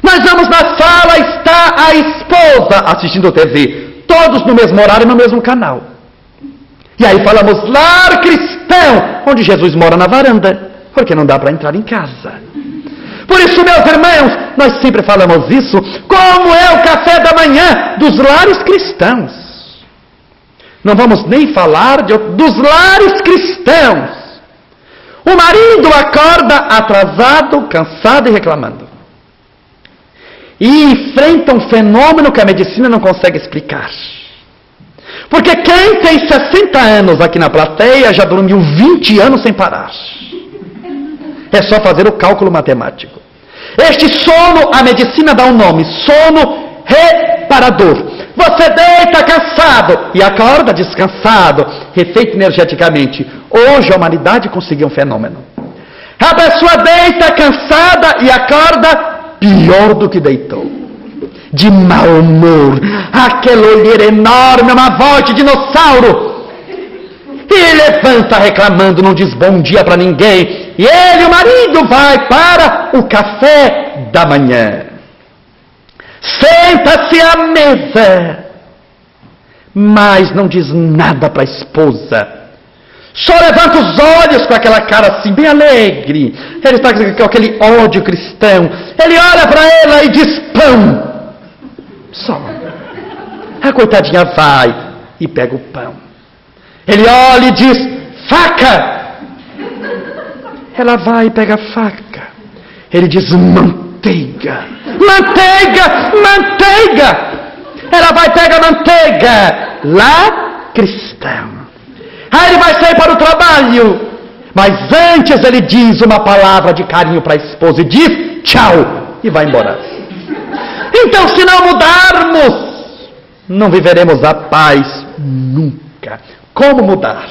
Nós vamos na sala, está a esposa assistindo TV. Todos no mesmo horário, no mesmo canal. E aí falamos lar cristão, onde Jesus mora na varanda, porque não dá para entrar em casa. Por isso, meus irmãos, nós sempre falamos isso, como é o café da manhã dos lares cristãos. Não vamos nem falar dos lares cristãos. O marido acorda atrasado, cansado e reclamando. E enfrenta um fenômeno que a medicina não consegue explicar. Porque quem tem 60 anos aqui na plateia já dormiu 20 anos sem parar. É só fazer o cálculo matemático. Este sono, a medicina dá um nome, sono reparador. Você deita cansado e acorda descansado, refeito energeticamente. Hoje a humanidade conseguiu um fenômeno. A pessoa deita cansada e acorda pior do que deitou. De mau humor, aquele olhar enorme, uma voz de dinossauro. E levanta reclamando, não diz bom dia para ninguém. E ele, o marido, vai para o café da manhã. Senta-se à mesa, mas não diz nada para a esposa. Só levanta os olhos com aquela cara assim, bem alegre. Ele está com aquele ódio cristão. Ele olha para ela e diz pão. Só. A coitadinha vai e pega o pão. Ele olha e diz faca. Ela vai e pega a faca. Ele diz manteiga. Manteiga, manteiga. Ela vai pegar manteiga. Lá, cristão. Aí ele vai sair para o trabalho. Mas antes ele diz uma palavra de carinho para a esposa e diz tchau e vai embora. Então, se não mudarmos, não viveremos a paz nunca. Como mudar?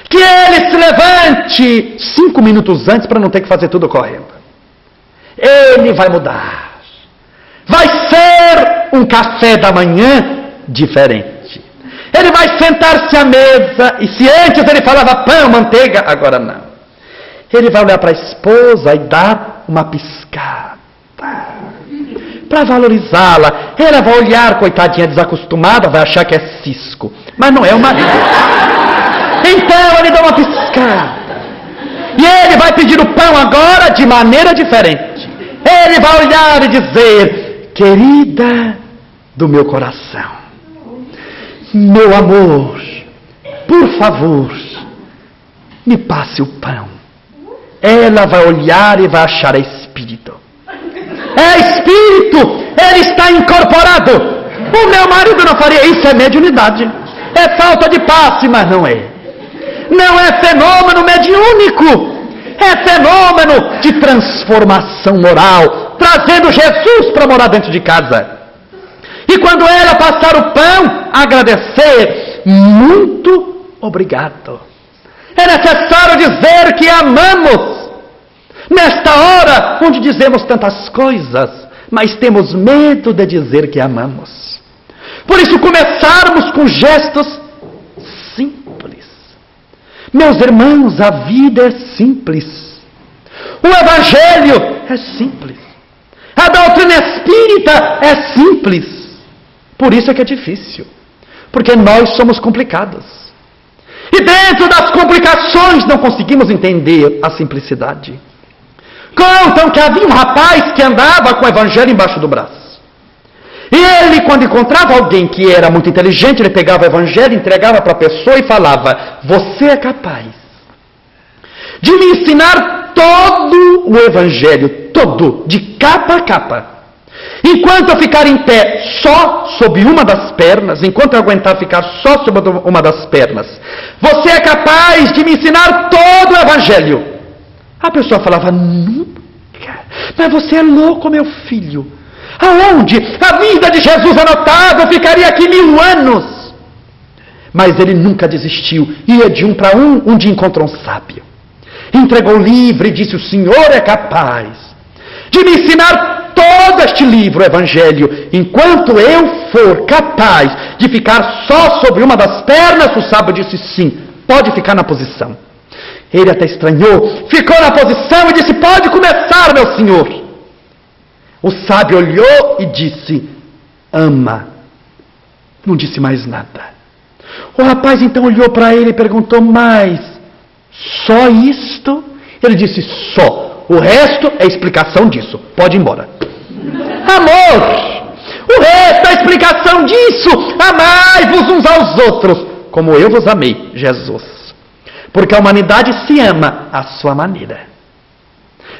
Que ele se levante 5 minutos antes para não ter que fazer tudo correndo. Ele vai mudar. Vai ser um café da manhã diferente. Ele vai sentar-se à mesa e se antes ele falava pão, manteiga, agora não. Ele vai olhar para a esposa e dar uma piscada. Para valorizá-la. Ela vai olhar, coitadinha desacostumada, vai achar que é cisco. Mas não é o marido. Então ele dá uma piscada. E ele vai pedir o pão agora de maneira diferente. Ele vai olhar e dizer: querida do meu coração, meu amor, por favor, me passe o pão. Ela vai olhar e vai achar espírito. É espírito, ele está incorporado. O meu marido não faria isso, é mediunidade. É falta de passe, mas não é. Não é fenômeno mediúnico. É fenômeno de transformação moral, trazendo Jesus para morar dentro de casa. E quando ela passar o pão, agradecer, muito obrigado. É necessário dizer que amamos. Nesta hora, onde dizemos tantas coisas, mas temos medo de dizer que amamos. Por isso, começarmos com gestos simples. Meus irmãos, a vida é simples. O Evangelho é simples. A doutrina espírita é simples. Por isso é que é difícil. Porque nós somos complicados. E dentro das complicações não conseguimos entender a simplicidade. Contam que havia um rapaz que andava com o Evangelho embaixo do braço. E ele, quando encontrava alguém que era muito inteligente, ele pegava o Evangelho, entregava para a pessoa e falava: você é capaz de me ensinar todo o Evangelho, todo, de capa a capa. Enquanto eu ficar em pé só sob uma das pernas, enquanto eu aguentar ficar só sob uma das pernas, você é capaz de me ensinar todo o Evangelho. A pessoa falava: nunca. Mas você é louco, meu filho. Aonde? A vida de Jesus é notável, ficaria aqui 1000 anos. Mas ele nunca desistiu. Ia de um para um dia encontrou um sábio. Entregou o livro e disse: o Senhor é capaz de me ensinar todo este livro, o Evangelho, enquanto eu for capaz de ficar só sobre uma das pernas. O sábio disse: sim, pode ficar na posição. Ele até estranhou, ficou na posição e disse: pode começar, meu senhor. O sábio olhou e disse: ama. Não disse mais nada. O rapaz então olhou para ele e perguntou: mas só isto? Ele disse: só. O resto é explicação disso. Pode ir embora. Amor! O resto é explicação disso. Amai-vos uns aos outros, como eu vos amei, Jesus. Porque a humanidade se ama à sua maneira.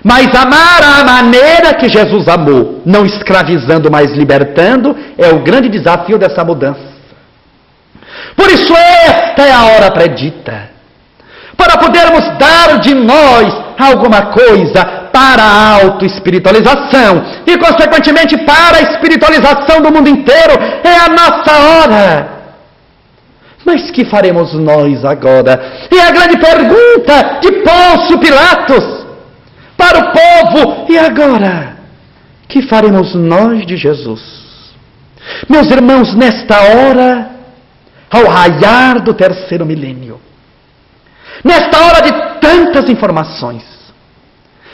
Mas amar à maneira que Jesus amou, não escravizando, mas libertando, é o grande desafio dessa mudança. Por isso esta é a hora predita, para podermos dar de nós alguma coisa para a autoespiritualização e, consequentemente, para a espiritualização do mundo inteiro. É a nossa hora. Mas que faremos nós agora? É a grande pergunta de Pôncio Pilatos para o povo. E agora? Que faremos nós de Jesus? Meus irmãos, nesta hora, ao raiar do 3º milênio, nesta hora de tantas informações,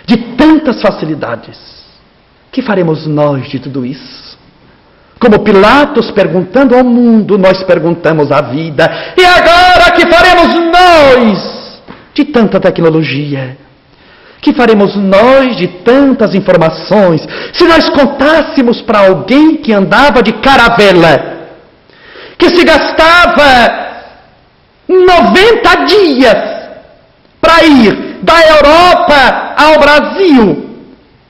de tantas facilidades, que faremos nós de tudo isso? Como Pilatos perguntando ao mundo, nós perguntamos à vida: e agora que faremos nós de tanta tecnologia? Que faremos nós de tantas informações? Se nós contássemos para alguém que andava de caravela, que se gastava 90 dias para ir da Europa ao Brasil,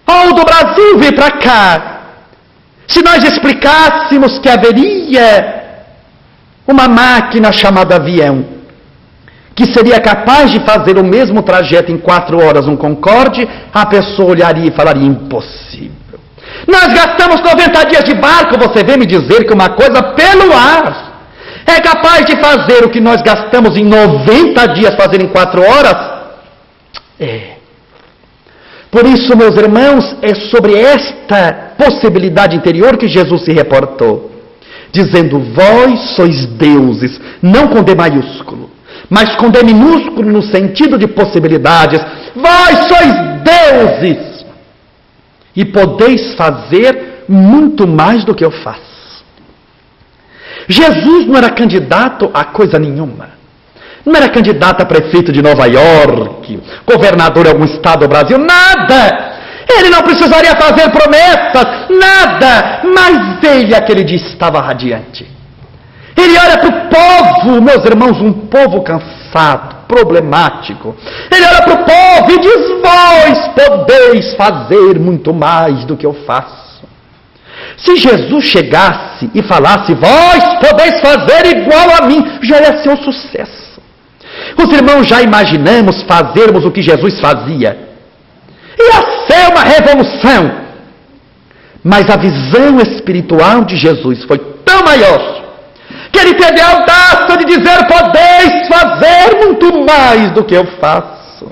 ou do Brasil vir para cá, se nós explicássemos que haveria uma máquina chamada avião, que seria capaz de fazer o mesmo trajeto em 4 horas, um Concorde, a pessoa olharia e falaria: impossível. Nós gastamos 90 dias de barco, você vem me dizer que uma coisa pelo ar é capaz de fazer o que nós gastamos em 90 dias fazer em 4 horas? É. Por isso, meus irmãos, é sobre esta possibilidade interior que Jesus se reportou, dizendo: vós sois deuses, não com D maiúsculo, mas com D minúsculo no sentido de possibilidades. Vós sois deuses e podeis fazer muito mais do que eu faço. Jesus não era candidato a coisa nenhuma. Não era candidato a prefeito de Nova York, governador de algum estado do Brasil, nada. Ele não precisaria fazer promessas, nada. Mas ele, aquele dia, estava radiante. Ele olha para o povo, meus irmãos, um povo cansado, problemático. Ele olha para o povo e diz: vós podeis fazer muito mais do que eu faço. Se Jesus chegasse e falasse: vós podeis fazer igual a mim, já ia ser um sucesso. Os irmãos já imaginamos fazermos o que Jesus fazia. Ia ser uma revolução. Mas a visão espiritual de Jesus foi tão maior que ele teve a audácia de dizer: podeis fazer muito mais do que eu faço.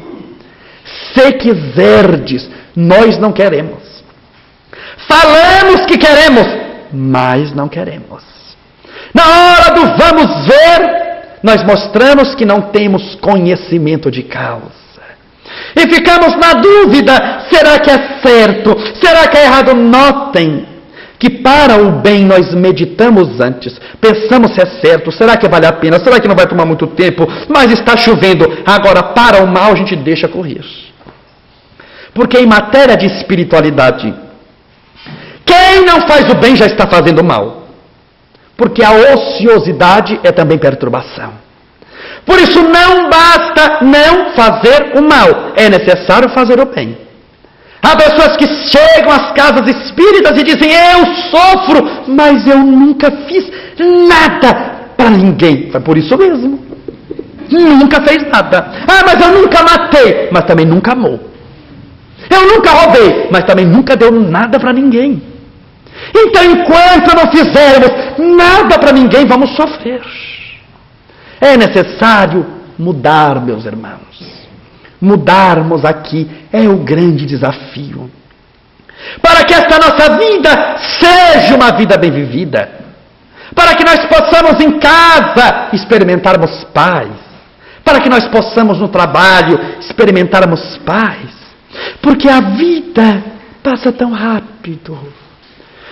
Se quiserdes, nós não queremos. Falamos que queremos, mas não queremos. Na hora do vamos ver, nós mostramos que não temos conhecimento de causa. E ficamos na dúvida, será que é certo? Será que é errado? Notem que para o bem nós meditamos antes, pensamos se é certo, será que vale a pena, será que não vai tomar muito tempo, mas está chovendo. Agora para o mal a gente deixa correr. Porque em matéria de espiritualidade, quem não faz o bem já está fazendo o mal. Porque a ociosidade é também perturbação. Por isso não basta não fazer o mal, é necessário fazer o bem. Há pessoas que chegam às casas espíritas e dizem: eu sofro, mas eu nunca fiz nada para ninguém. Foi por isso mesmo. Nunca fez nada. Ah, mas eu nunca matei, mas também nunca amou. Eu nunca roubei, mas também nunca deu nada para ninguém. Então, enquanto não fizermos nada para ninguém, vamos sofrer. É necessário mudar, meus irmãos. Mudarmos aqui é o grande desafio. Para que esta nossa vida seja uma vida bem vivida. Para que nós possamos em casa experimentarmos paz. Para que nós possamos no trabalho experimentarmos paz. Porque a vida passa tão rápido.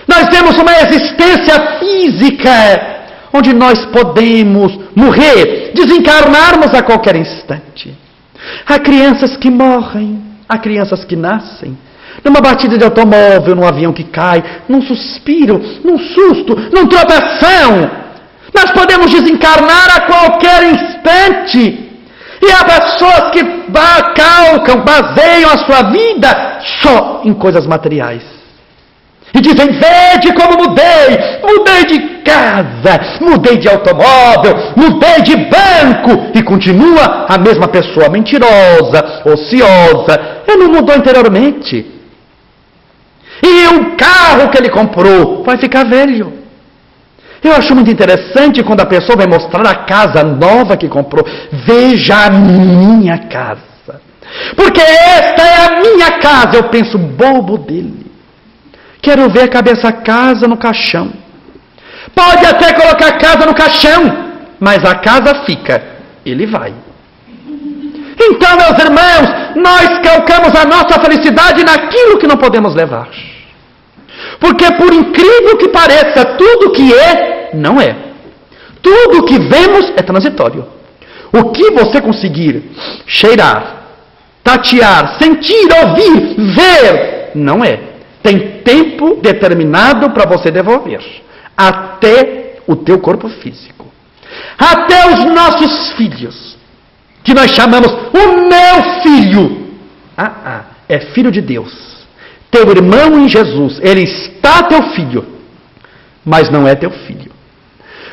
Nós temos uma existência física onde nós podemos morrer, desencarnarmos a qualquer instante. Há crianças que morrem, há crianças que nascem, numa batida de automóvel, num avião que cai, num suspiro, num susto, num tropeção. Nós podemos desencarnar a qualquer instante. E há pessoas que baseiam a sua vida só em coisas materiais. E dizem: vede como mudei de casa, mudei de automóvel, mudei de banco, e continua a mesma pessoa mentirosa, ociosa, ele não mudou interiormente. E o carro que ele comprou vai ficar velho. Eu acho muito interessante quando a pessoa vai mostrar a casa nova que comprou. Veja a minha casa, porque esta é a minha casa. Eu penso: bobo dele. Quero ver caber essa casa no caixão. Pode até colocar a casa no caixão, mas a casa fica. Ele vai. Então, meus irmãos, nós calcamos a nossa felicidade naquilo que não podemos levar. Porque, por incrível que pareça, tudo que é, não é. Tudo que vemos é transitório. O que você conseguir cheirar, tatear, sentir, ouvir, ver, não é. Tem tempo determinado para você devolver. Até o teu corpo físico. Até os nossos filhos. Que nós chamamos o meu filho. É filho de Deus. Teu irmão em Jesus. Ele está teu filho. Mas não é teu filho.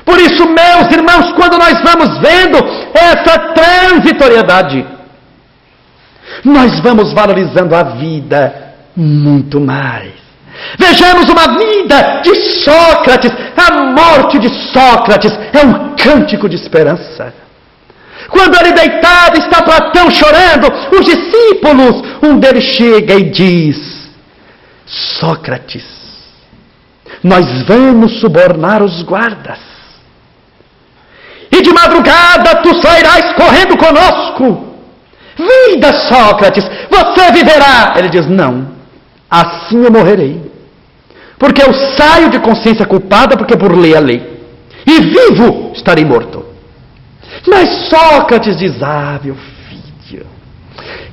Por isso, meus irmãos, quando nós vamos vendo essa transitoriedade, nós vamos valorizando a vida muito mais. Vejamos uma vida de Sócrates. A morte de Sócrates é um cântico de esperança. Quando ali deitado está Platão chorando, os discípulos, um deles chega e diz: Sócrates, nós vamos subornar os guardas, e de madrugada tu sairás correndo conosco. Vida, Sócrates, você viverá. Ele diz: não, assim eu morrerei. Porque eu saio de consciência culpada porque burlei a lei. E vivo estarei morto. Mas Sócrates diz: meu filho,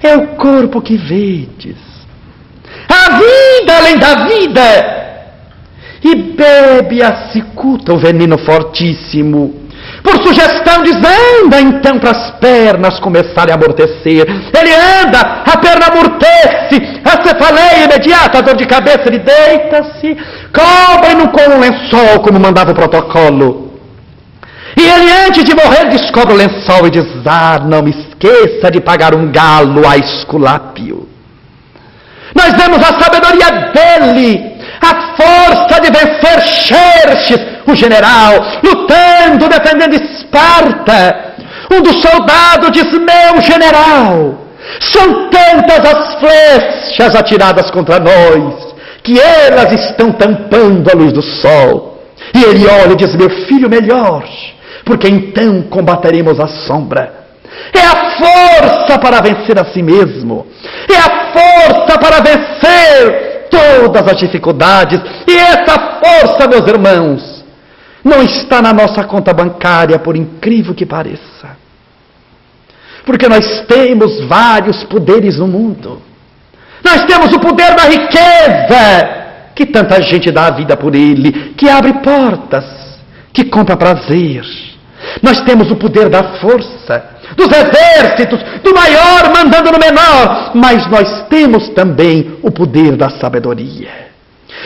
é o corpo que vedes. A vida além da vida. E bebe a cicuta, o veneno fortíssimo. Por sugestão diz: anda então para as pernas começarem a amortecer. Ele anda, a perna amortece, a cefaleia imediata, a dor de cabeça, ele deita-se, cobre-no com um lençol, como mandava o protocolo. E ele, antes de morrer, descobre o lençol e diz: não me esqueça de pagar um galo a Esculápio. Nós vemos a sabedoria dele, a força de vencer Xerxes, o general, lutando, defendendo Esparta. Um dos soldados diz: meu general, são tantas as flechas atiradas contra nós, que elas estão tampando a luz do sol. E ele olha e diz: meu filho, melhor, porque então combateremos a sombra. É a força para vencer a si mesmo. É a força para vencer todas as dificuldades. E essa força, meus irmãos, não está na nossa conta bancária, por incrível que pareça. Porque nós temos vários poderes no mundo. Nós temos o poder da riqueza, que tanta gente dá a vida por ele, que abre portas, que compra prazer. Nós temos o poder da força, dos exércitos, do maior mandando no menor, mas nós temos também o poder da sabedoria.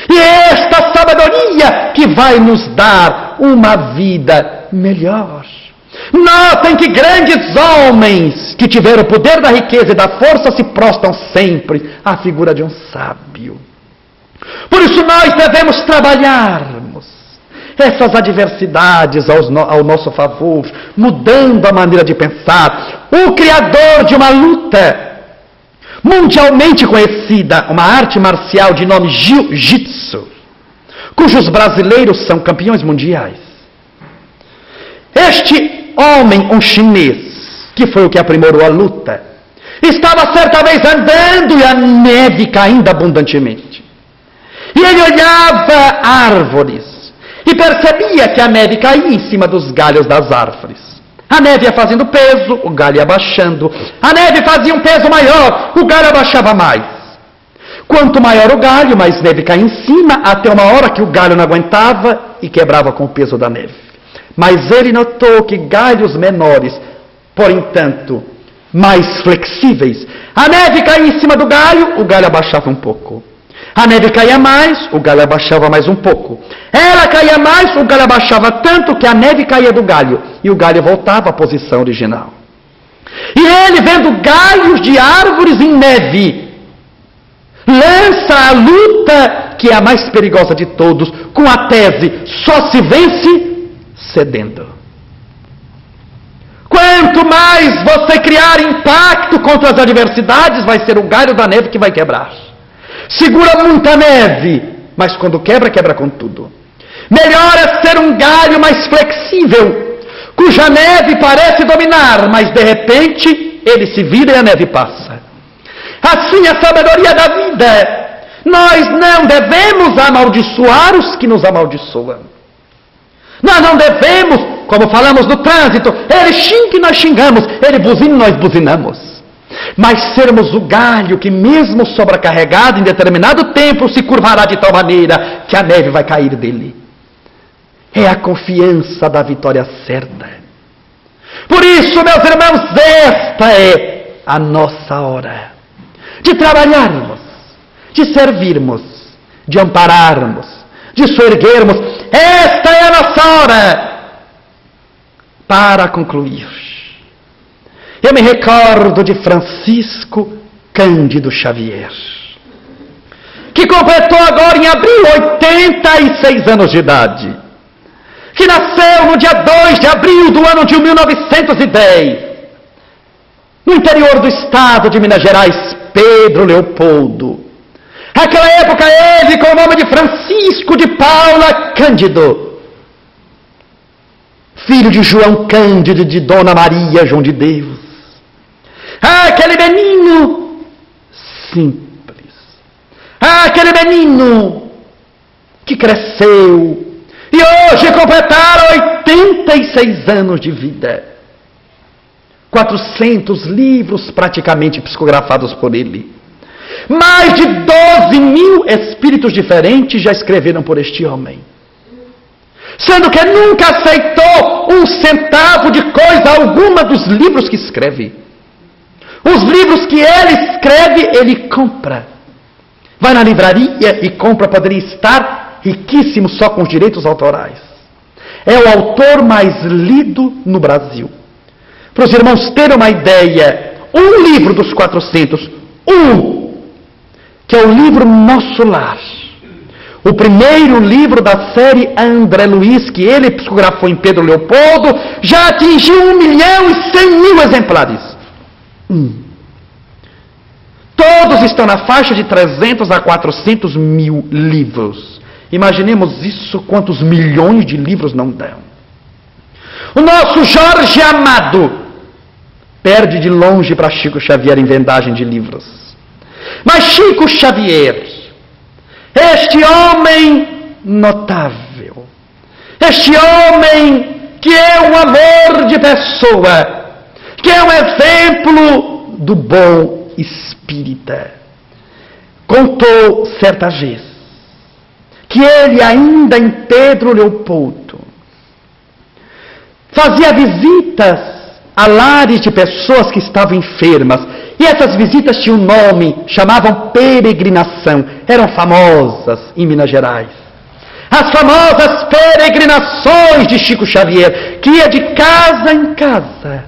E é esta sabedoria que vai nos dar uma vida melhor. Notem que grandes homens que tiveram o poder da riqueza e da força se prostram sempre à figura de um sábio. Por isso nós devemos trabalharmos essas adversidades ao nosso favor, mudando a maneira de pensar. O criador de uma luta mundialmente conhecida, uma arte marcial de nome Jiu-Jitsu, cujos brasileiros são campeões mundiais. Este homem, um chinês, que foi o que aprimorou a luta, estava certa vez andando e a neve caindo abundantemente. E ele olhava árvores e percebia que a neve caía em cima dos galhos das árvores. A neve ia fazendo peso, o galho ia abaixando. A neve fazia um peso maior, o galho abaixava mais. Quanto maior o galho, mais neve caía em cima, até uma hora que o galho não aguentava e quebrava com o peso da neve. Mas ele notou que galhos menores, por entanto, mais flexíveis, a neve caía em cima do galho, o galho abaixava um pouco. A neve caía mais, o galho abaixava mais um pouco. Ela caía mais, o galho abaixava tanto que a neve caía do galho e o galho voltava à posição original. E ele, vendo galhos de árvores em neve, lança a luta, que é a mais perigosa de todos, com a tese: só se vence cedendo. Quanto mais você criar impacto contra as adversidades, vai ser o galho da neve que vai quebrar. Segura muita neve, mas quando quebra, quebra com tudo. Melhor é ser um galho mais flexível, cuja neve parece dominar, mas de repente ele se vira e a neve passa. Assim é a sabedoria da vida. Nós não devemos amaldiçoar os que nos amaldiçoam. Nós não devemos, como falamos no trânsito, ele xinga e nós xingamos, ele buzina e nós buzinamos. Mas sermos o galho que, mesmo sobrecarregado, em determinado tempo se curvará de tal maneira que a neve vai cair dele. É a confiança da vitória certa. Por isso, meus irmãos, esta é a nossa hora de trabalharmos, de servirmos, de ampararmos, de soerguermos. Esta é a nossa hora. Para concluir, eu me recordo de Francisco Cândido Xavier, que completou agora em abril 86 anos de idade, que nasceu no dia 2 de abril do ano de 1910, no interior do estado de Minas Gerais, Pedro Leopoldo. Naquela época ele, com o nome de Francisco de Paula Cândido, filho de João Cândido e de Dona Maria João de Deus. Aquele menino simples, aquele menino que cresceu e hoje completaram 86 anos de vida. 400 livros praticamente psicografados por ele. Mais de 12.000 espíritos diferentes já escreveram por este homem. Sendo que nunca aceitou um centavo de coisa alguma dos livros que escreve. Os livros que ele escreve, ele compra. Vai na livraria e compra, poderia estar riquíssimo só com os direitos autorais. É o autor mais lido no Brasil. Para os irmãos terem uma ideia, um livro dos 400, que é o livro Nosso Lar, o primeiro livro da série André Luiz, que ele psicografou em Pedro Leopoldo, já atingiu 1.100.000 exemplares. Todos estão na faixa de 300 a 400 mil livros. Imaginemos isso, quantos milhões de livros não dão. O nosso Jorge Amado, perde de longe para Chico Xavier em vendagem de livros. Mas Chico Xavier, este homem notável, este homem que é um amor de pessoa, que é um exemplo do bom espírita, contou certa vez que ele, ainda em Pedro Leopoldo, fazia visitas a lares de pessoas que estavam enfermas. E essas visitas tinham um nome, chamavam peregrinação. Eram famosas em Minas Gerais. As famosas peregrinações de Chico Xavier, que ia de casa em casa.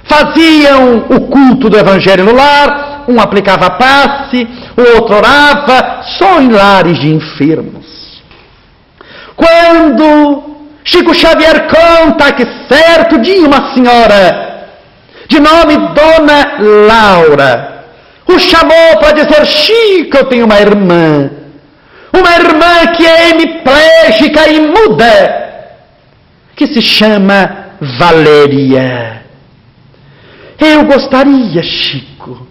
Faziam o culto do Evangelho no lar, um aplicava passe, o outro orava, só em lares de enfermos. Quando Chico Xavier conta que certo dia uma senhora, de nome Dona Laura, o chamou para dizer: Chico, eu tenho uma irmã que é hemiplégica e muda, que se chama Valéria. Eu gostaria, Chico,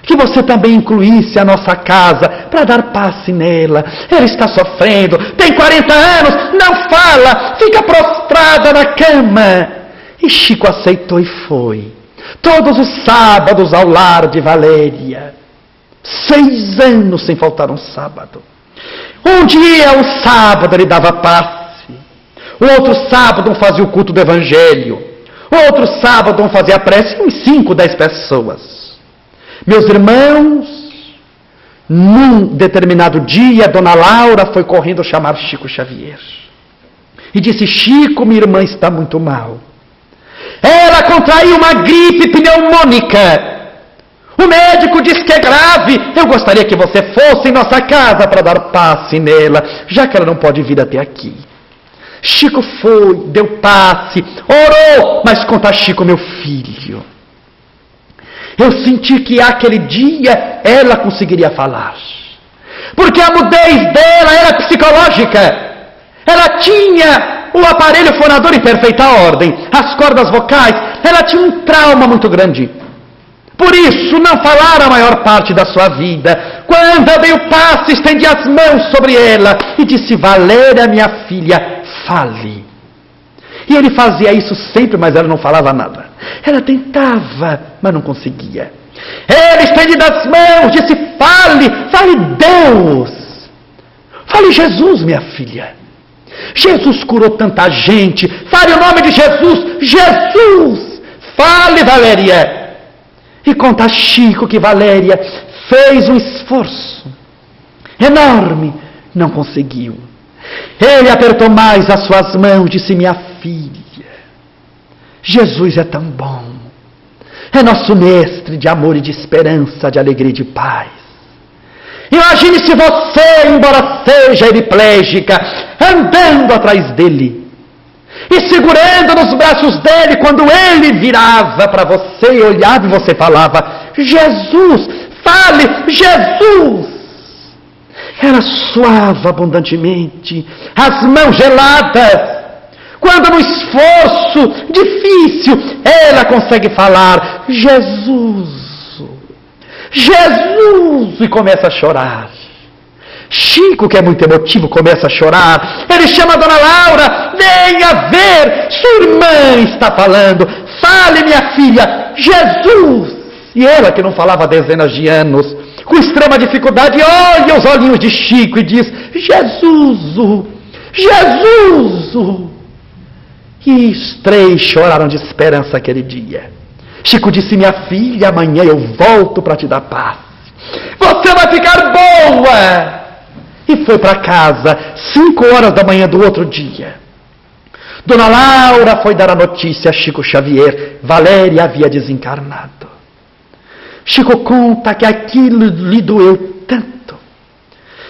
que você também incluísse a nossa casa para dar passe nela. Ela está sofrendo, tem 40 anos, não fala, fica prostrada na cama. E Chico aceitou e foi. Todos os sábados ao lar de Valéria. 6 anos sem faltar um sábado. Um dia, o sábado, ele dava passe. O outro sábado, fazia o culto do Evangelho. O outro sábado, fazia a prece, uns 5, 10 pessoas. Meus irmãos, num determinado dia, Dona Laura foi correndo chamar Chico Xavier. E disse: Chico, minha irmã está muito mal. Ela contraiu uma gripe pneumônica. O médico diz que é grave. Eu gostaria que você fosse em nossa casa para dar passe nela, já que ela não pode vir até aqui. Chico foi, deu passe, orou, mas conta a Chico: meu filho, eu senti que aquele dia ela conseguiria falar, porque a mudez dela era psicológica. Ela tinha o aparelho fonador em perfeita ordem, as cordas vocais, ela tinha um trauma muito grande. Por isso, não falara a maior parte da sua vida. Quando eu dei o passe, estendi as mãos sobre ela e disse: Valéria, minha filha, fale. E ele fazia isso sempre, mas ela não falava nada. Ela tentava, mas não conseguia. Ele, estendido as mãos, disse: fale, fale Deus. Fale Jesus, minha filha. Jesus curou tanta gente. Fale o nome de Jesus. Jesus. Fale, Valéria. E conta Chico que Valéria fez um esforço enorme, não conseguiu. Ele apertou mais as suas mãos, disse: minha filha, Jesus é tão bom, é nosso mestre de amor e de esperança, de alegria e de paz. Imagine se você, embora seja hemiplégica, andando atrás dele e segurando nos braços dele quando ele virava para você e olhava e você falava: Jesus, fale, Jesus. Ela suava abundantemente, as mãos geladas. Quando no esforço difícil ela consegue falar: Jesus, Jesus, e começa a chorar. Chico, que é muito emotivo, começa a chorar. Ele chama a Dona Laura: venha ver, sua irmã está falando. Fale, minha filha, Jesus. E ela, que não falava há dezenas de anos, com extrema dificuldade, olha os olhinhos de Chico e diz: Jesus, Jesus. E os 3 choraram de esperança aquele dia. Chico disse: minha filha, amanhã eu volto para te dar paz. Você vai ficar boa. E foi para casa, 5 horas da manhã do outro dia. Dona Laura foi dar a notícia a Chico Xavier: Valéria havia desencarnado. Chico conta que aquilo lhe doeu tanto,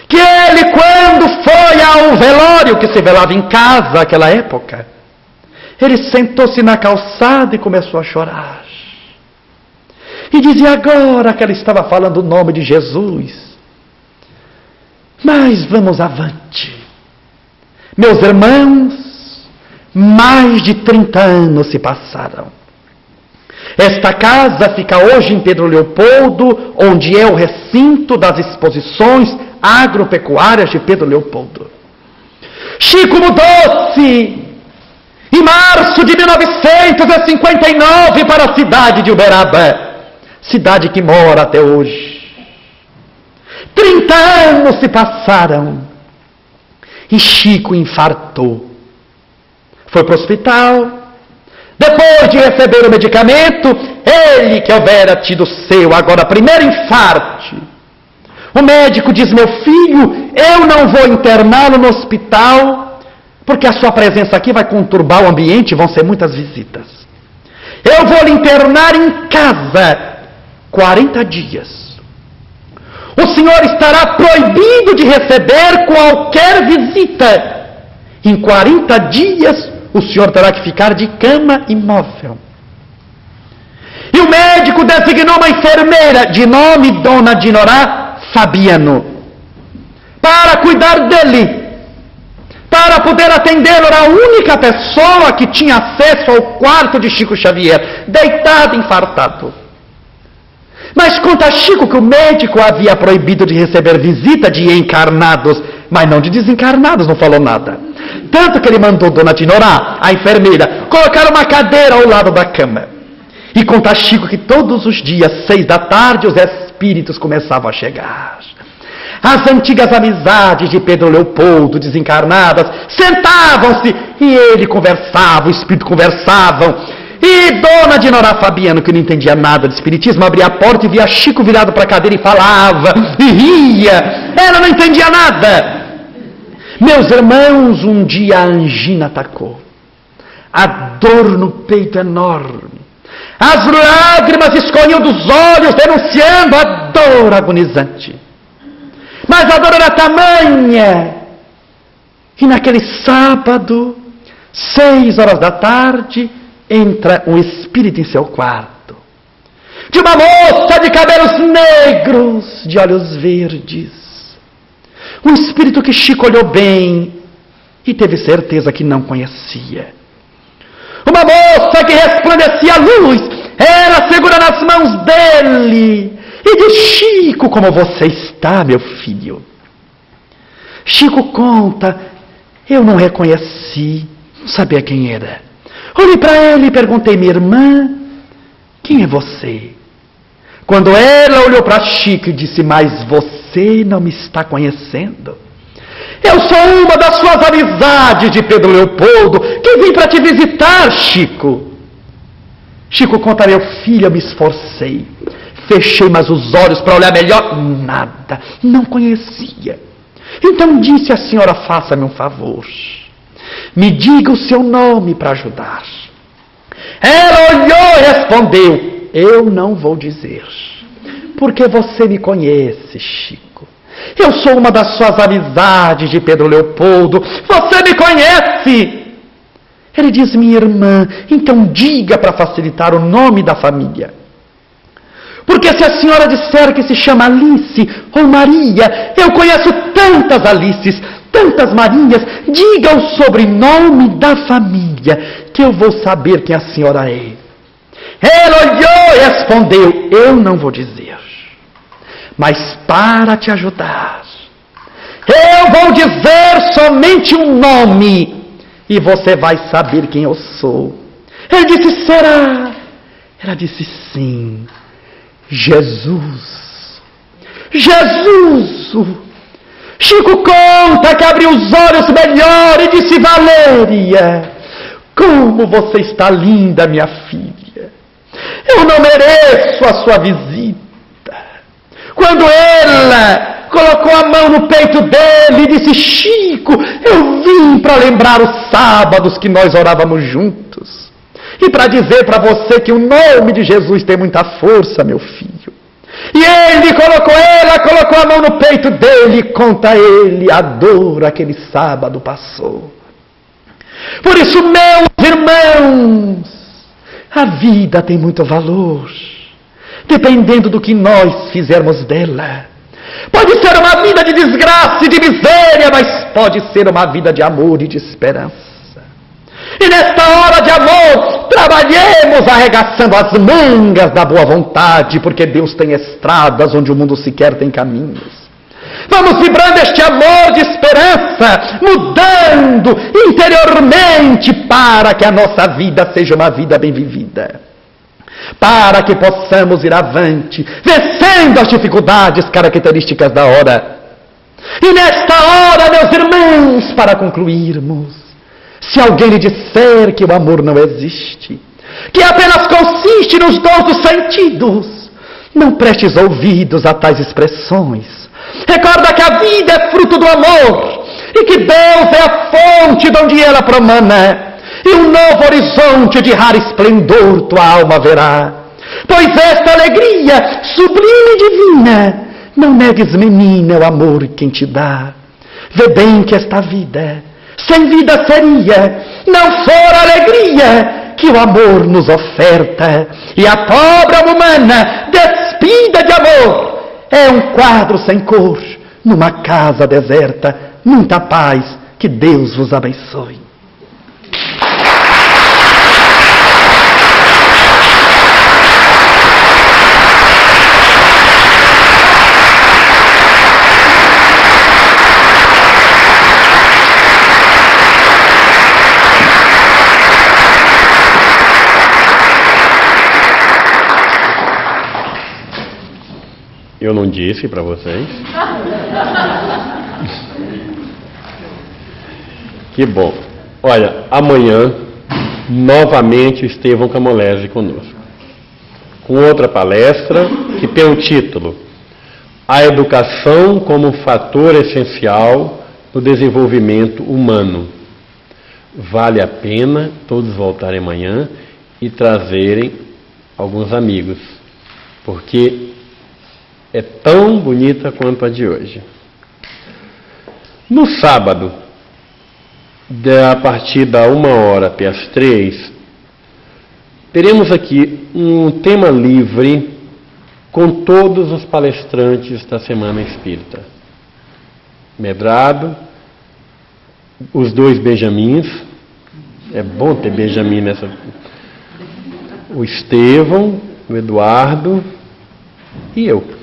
que ele, quando foi ao velório, que se velava em casa naquela época, ele sentou-se na calçada e começou a chorar. E dizia agora que ela estava falando o nome de Jesus. Mas vamos avante. Meus irmãos, mais de 30 anos se passaram. Esta casa fica hoje em Pedro Leopoldo, onde é o recinto das exposições agropecuárias de Pedro Leopoldo. Chico mudou-se em março de 1959 para a cidade de Uberaba, cidade que mora até hoje. 30 anos se passaram e Chico infartou. Foi para o hospital. Depois de receber o medicamento, ele que houvera tido seu agora primeiro infarte. O médico diz: meu filho, eu não vou interná-lo no hospital, porque a sua presença aqui vai conturbar o ambiente, vão ser muitas visitas. Eu vou lhe internar em casa 40 dias. O senhor estará proibido de receber qualquer visita. Em 40 dias, o senhor terá que ficar de cama imóvel. E o médico designou uma enfermeira de nome Dona Dinorá Fabiano para cuidar dele, para poder atendê-lo. Era a única pessoa que tinha acesso ao quarto de Chico Xavier, deitado, infartado. Mas conta a Chico que o médico havia proibido de receber visita de encarnados, mas não de desencarnados, não falou nada. Tanto que ele mandou Dona Dinorá, a enfermeira, colocar uma cadeira ao lado da cama. E conta a Chico que todos os dias, 6 da tarde, os espíritos começavam a chegar. As antigas amizades de Pedro Leopoldo, desencarnadas, sentavam-se e ele conversava, o espírito conversavam. E Dona Dinorá Fabiano, que não entendia nada de espiritismo, abria a porta e via Chico virado para a cadeira e falava, e ria. Ela não entendia nada. Meus irmãos, um dia a angina atacou. A dor no peito enorme. As lágrimas escorriam dos olhos, denunciando a dor agonizante. Mas a dor era tamanha. E naquele sábado, 6 horas da tarde, entra um espírito em seu quarto. De uma moça de cabelos negros, de olhos verdes. Um espírito que Chico olhou bem e teve certeza que não conhecia. Uma moça que resplandecia a luz, era segura nas mãos dele e diz: Chico, como você está, meu filho? Chico conta: eu não reconheci, não sabia quem era. Olhei para ele e perguntei: minha irmã, quem é você? Quando ela olhou para Chico e disse: mas você não me está conhecendo? Eu sou uma das suas amizades de Pedro Leopoldo, que vim para te visitar, Chico. Chico conta: meu filho, eu me esforcei, fechei mais os olhos para olhar melhor, nada, não conhecia. Então disse a senhora: faça-me um favor, me diga o seu nome para ajudar. Ela olhou e respondeu: eu não vou dizer, porque você me conhece, Chico. Eu sou uma das suas amizades de Pedro Leopoldo, você me conhece. Ele diz: minha irmã, então diga para facilitar o nome da família. Porque se a senhora disser que se chama Alice ou Maria, eu conheço tantas Alices, tantas Marias, diga o sobrenome da família, que eu vou saber quem a senhora é. Ela olhou e respondeu: eu não vou dizer, mas para te ajudar, eu vou dizer somente um nome, e você vai saber quem eu sou. Ele disse: será? Ela disse: sim, Jesus. Jesus! Chico conta que abriu os olhos melhor e disse: Valéria, como você está linda, minha filha. Eu não mereço a sua visita. Quando ela colocou a mão no peito dele e disse: Chico, eu vim para lembrar os sábados que nós orávamos juntos. E para dizer para você que o nome de Jesus tem muita força, meu filho. E ela colocou a mão no peito dele e conta a ele a dor aquele sábado passou. Por isso, meus irmãos, a vida tem muito valor, dependendo do que nós fizermos dela. Pode ser uma vida de desgraça e de miséria, mas pode ser uma vida de amor e de esperança. E nesta hora de amor, trabalhemos arregaçando as mangas da boa vontade, porque Deus tem estradas onde o mundo sequer tem caminhos. Vamos vibrando este amor de esperança, mudando interiormente para que a nossa vida seja uma vida bem vivida. Para que possamos ir avante, vencendo as dificuldades características da hora. E nesta hora, meus irmãos, para concluirmos, se alguém lhe disser que o amor não existe, que apenas consiste nos dons dos sentidos, não prestes ouvidos a tais expressões. Recorda que a vida é fruto do amor, e que Deus é a fonte de onde ela promana, e um novo horizonte de raro esplendor tua alma verá. Pois esta alegria sublime e divina, não negues, menina, o amor quem te dá. Vê bem que esta vida, sem vida seria, não for alegria que o amor nos oferta. E a pobre alma humana, despida de amor, é um quadro sem cor, numa casa deserta. Muita paz, que Deus vos abençoe. Eu não disse para vocês. Que bom. Olha, amanhã, novamente, o Estevão Camolese conosco. Com outra palestra que tem o título A Educação como Fator Essencial no Desenvolvimento Humano. Vale a pena todos voltarem amanhã e trazerem alguns amigos, porque é tão bonita quanto a de hoje. No sábado, a partir da 1h até as 3h, teremos aqui um tema livre com todos os palestrantes da Semana Espírita. Medrado, os dois Benjamins, é bom ter Benjamin nessa... O Estevão, o Eduardo e eu.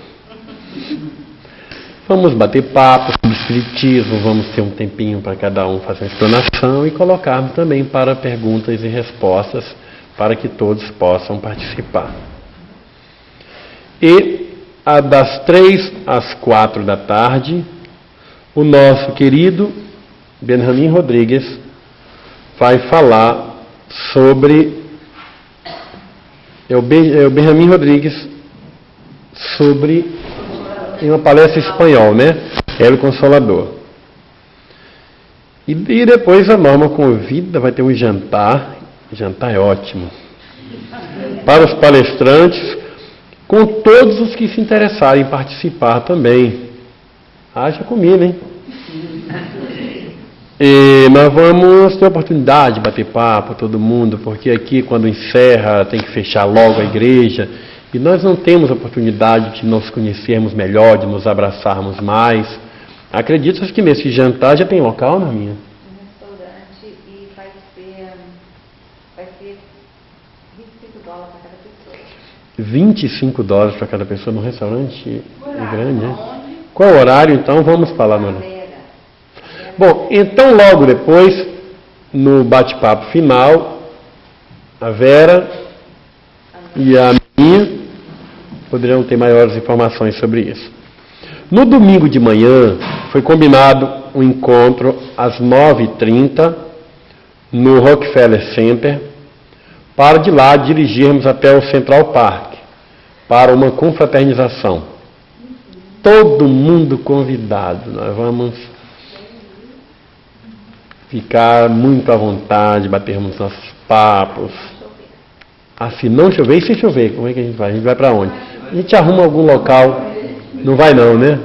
Vamos bater papo sobre espiritismo, vamos ter um tempinho para cada um fazer uma explanação e colocarmos também para perguntas e respostas para que todos possam participar. E das 3 às 4 da tarde, o nosso querido Benjamin Rodrigues vai falar sobre... o Benjamin Rodrigues sobre... em uma palestra em espanhol, né? El Consolador. E depois a Norma convida, vai ter um jantar. Jantar é ótimo. Para os palestrantes, com todos os que se interessarem em participar também. Haja comida, hein? E nós vamos ter a oportunidade de bater papo, todo mundo, porque aqui quando encerra tem que fechar logo a igreja. E nós não temos a oportunidade de nos conhecermos melhor, de nos abraçarmos mais. Acredito que nesse jantar já tem local, não é minha? Um restaurante e vai ser $25 para cada pessoa. $25 para cada pessoa no restaurante grande, né? Qual o horário, então? Vamos falar, Nona. Bom, então logo depois, no bate-papo final, a Vera e a minha poderão ter maiores informações sobre isso. No domingo de manhã, foi combinado um encontro às 9h30 no Rockefeller Center, para de lá dirigirmos até o Central Park, para uma confraternização. Todo mundo convidado, nós vamos ficar muito à vontade, batermos nossos papos. Ah, se não chover, e se chover, como é que a gente vai? A gente vai para onde? A gente arruma algum local. Não vai não, né?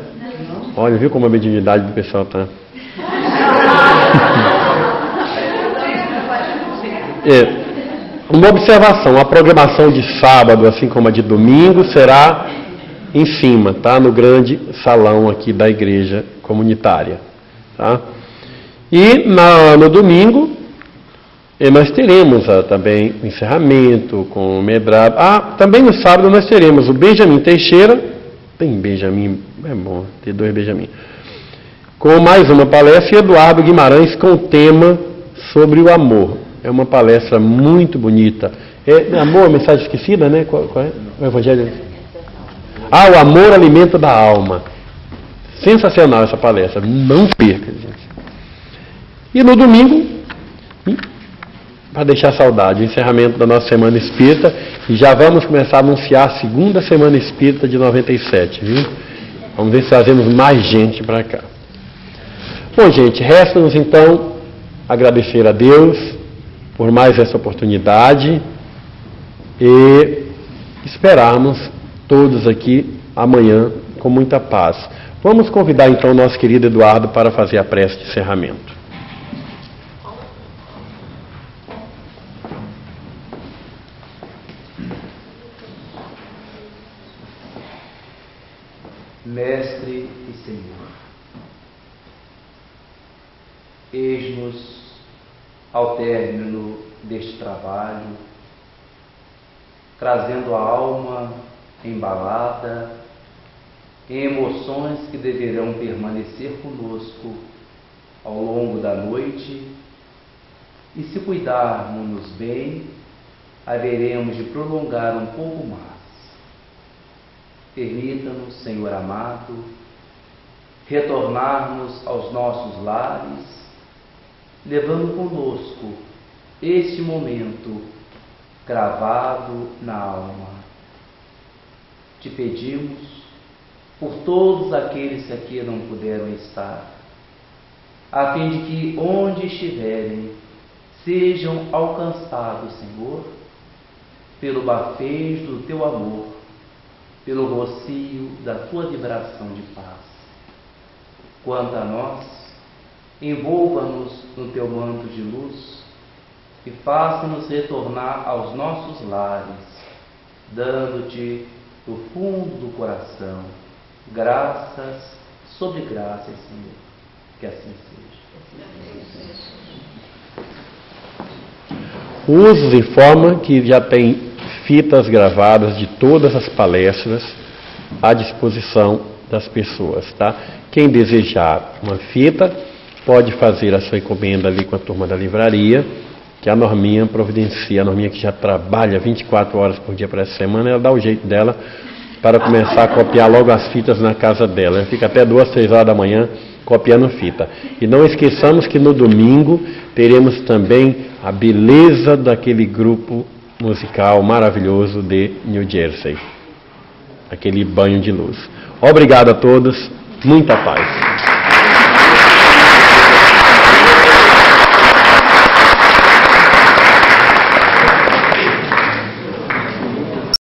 Olha, viu como a mediunidade do pessoal está? Uma observação, a programação de sábado, assim como a de domingo, será em cima, tá? No grande salão aqui da igreja comunitária. Tá? E no domingo, E nós teremos também o encerramento com o Medrado. Também no sábado nós teremos o Benjamin Teixeira. Tem Benjamin, é bom ter 2 Benjamin. Com mais uma palestra, e Eduardo Guimarães com o tema sobre o amor. É uma palestra muito bonita. Amor, mensagem esquecida, né? Qual é? O Evangelho? O amor alimenta da alma. Sensacional essa palestra. Não perca, gente. E no domingo, para deixar saudade, o encerramento da nossa Semana Espírita. E já vamos começar a anunciar a segunda Semana Espírita de 97, viu? Vamos ver se trazemos mais gente para cá. Bom, gente, resta-nos então agradecer a Deus por mais essa oportunidade e esperarmos todos aqui amanhã com muita paz. Vamos convidar então o nosso querido Eduardo para fazer a prece de encerramento. Mestre e Senhor, eis-nos ao término deste trabalho, trazendo a alma embalada em emoções que deverão permanecer conosco ao longo da noite, e se cuidarmos bem, haveremos de prolongar um pouco mais. Permita-nos, Senhor amado, retornarmos aos nossos lares, levando conosco este momento gravado na alma. Te pedimos por todos aqueles que aqui não puderam estar, a fim de que, onde estiverem, sejam alcançados, Senhor, pelo bafejo do Teu amor, pelo rocio da Tua vibração de paz. Quanto a nós, envolva-nos no Teu manto de luz e faça-nos retornar aos nossos lares, dando-Te, do fundo do coração, graças sobre graças, Senhor. Que assim seja. O USOS informa que já tem fitas gravadas de todas as palestras à disposição das pessoas, tá? Quem desejar uma fita pode fazer a sua encomenda ali com a turma da livraria, que a Norminha providencia. A Norminha, que já trabalha 24 horas por dia para essa semana, ela dá o jeito dela para começar a copiar logo as fitas na casa dela. Ela fica até 2, 3 horas da manhã copiando fita. E não esqueçamos que no domingo teremos também a beleza daquele grupo musical maravilhoso de New Jersey. Aquele banho de luz. Obrigado a todos. Muita paz.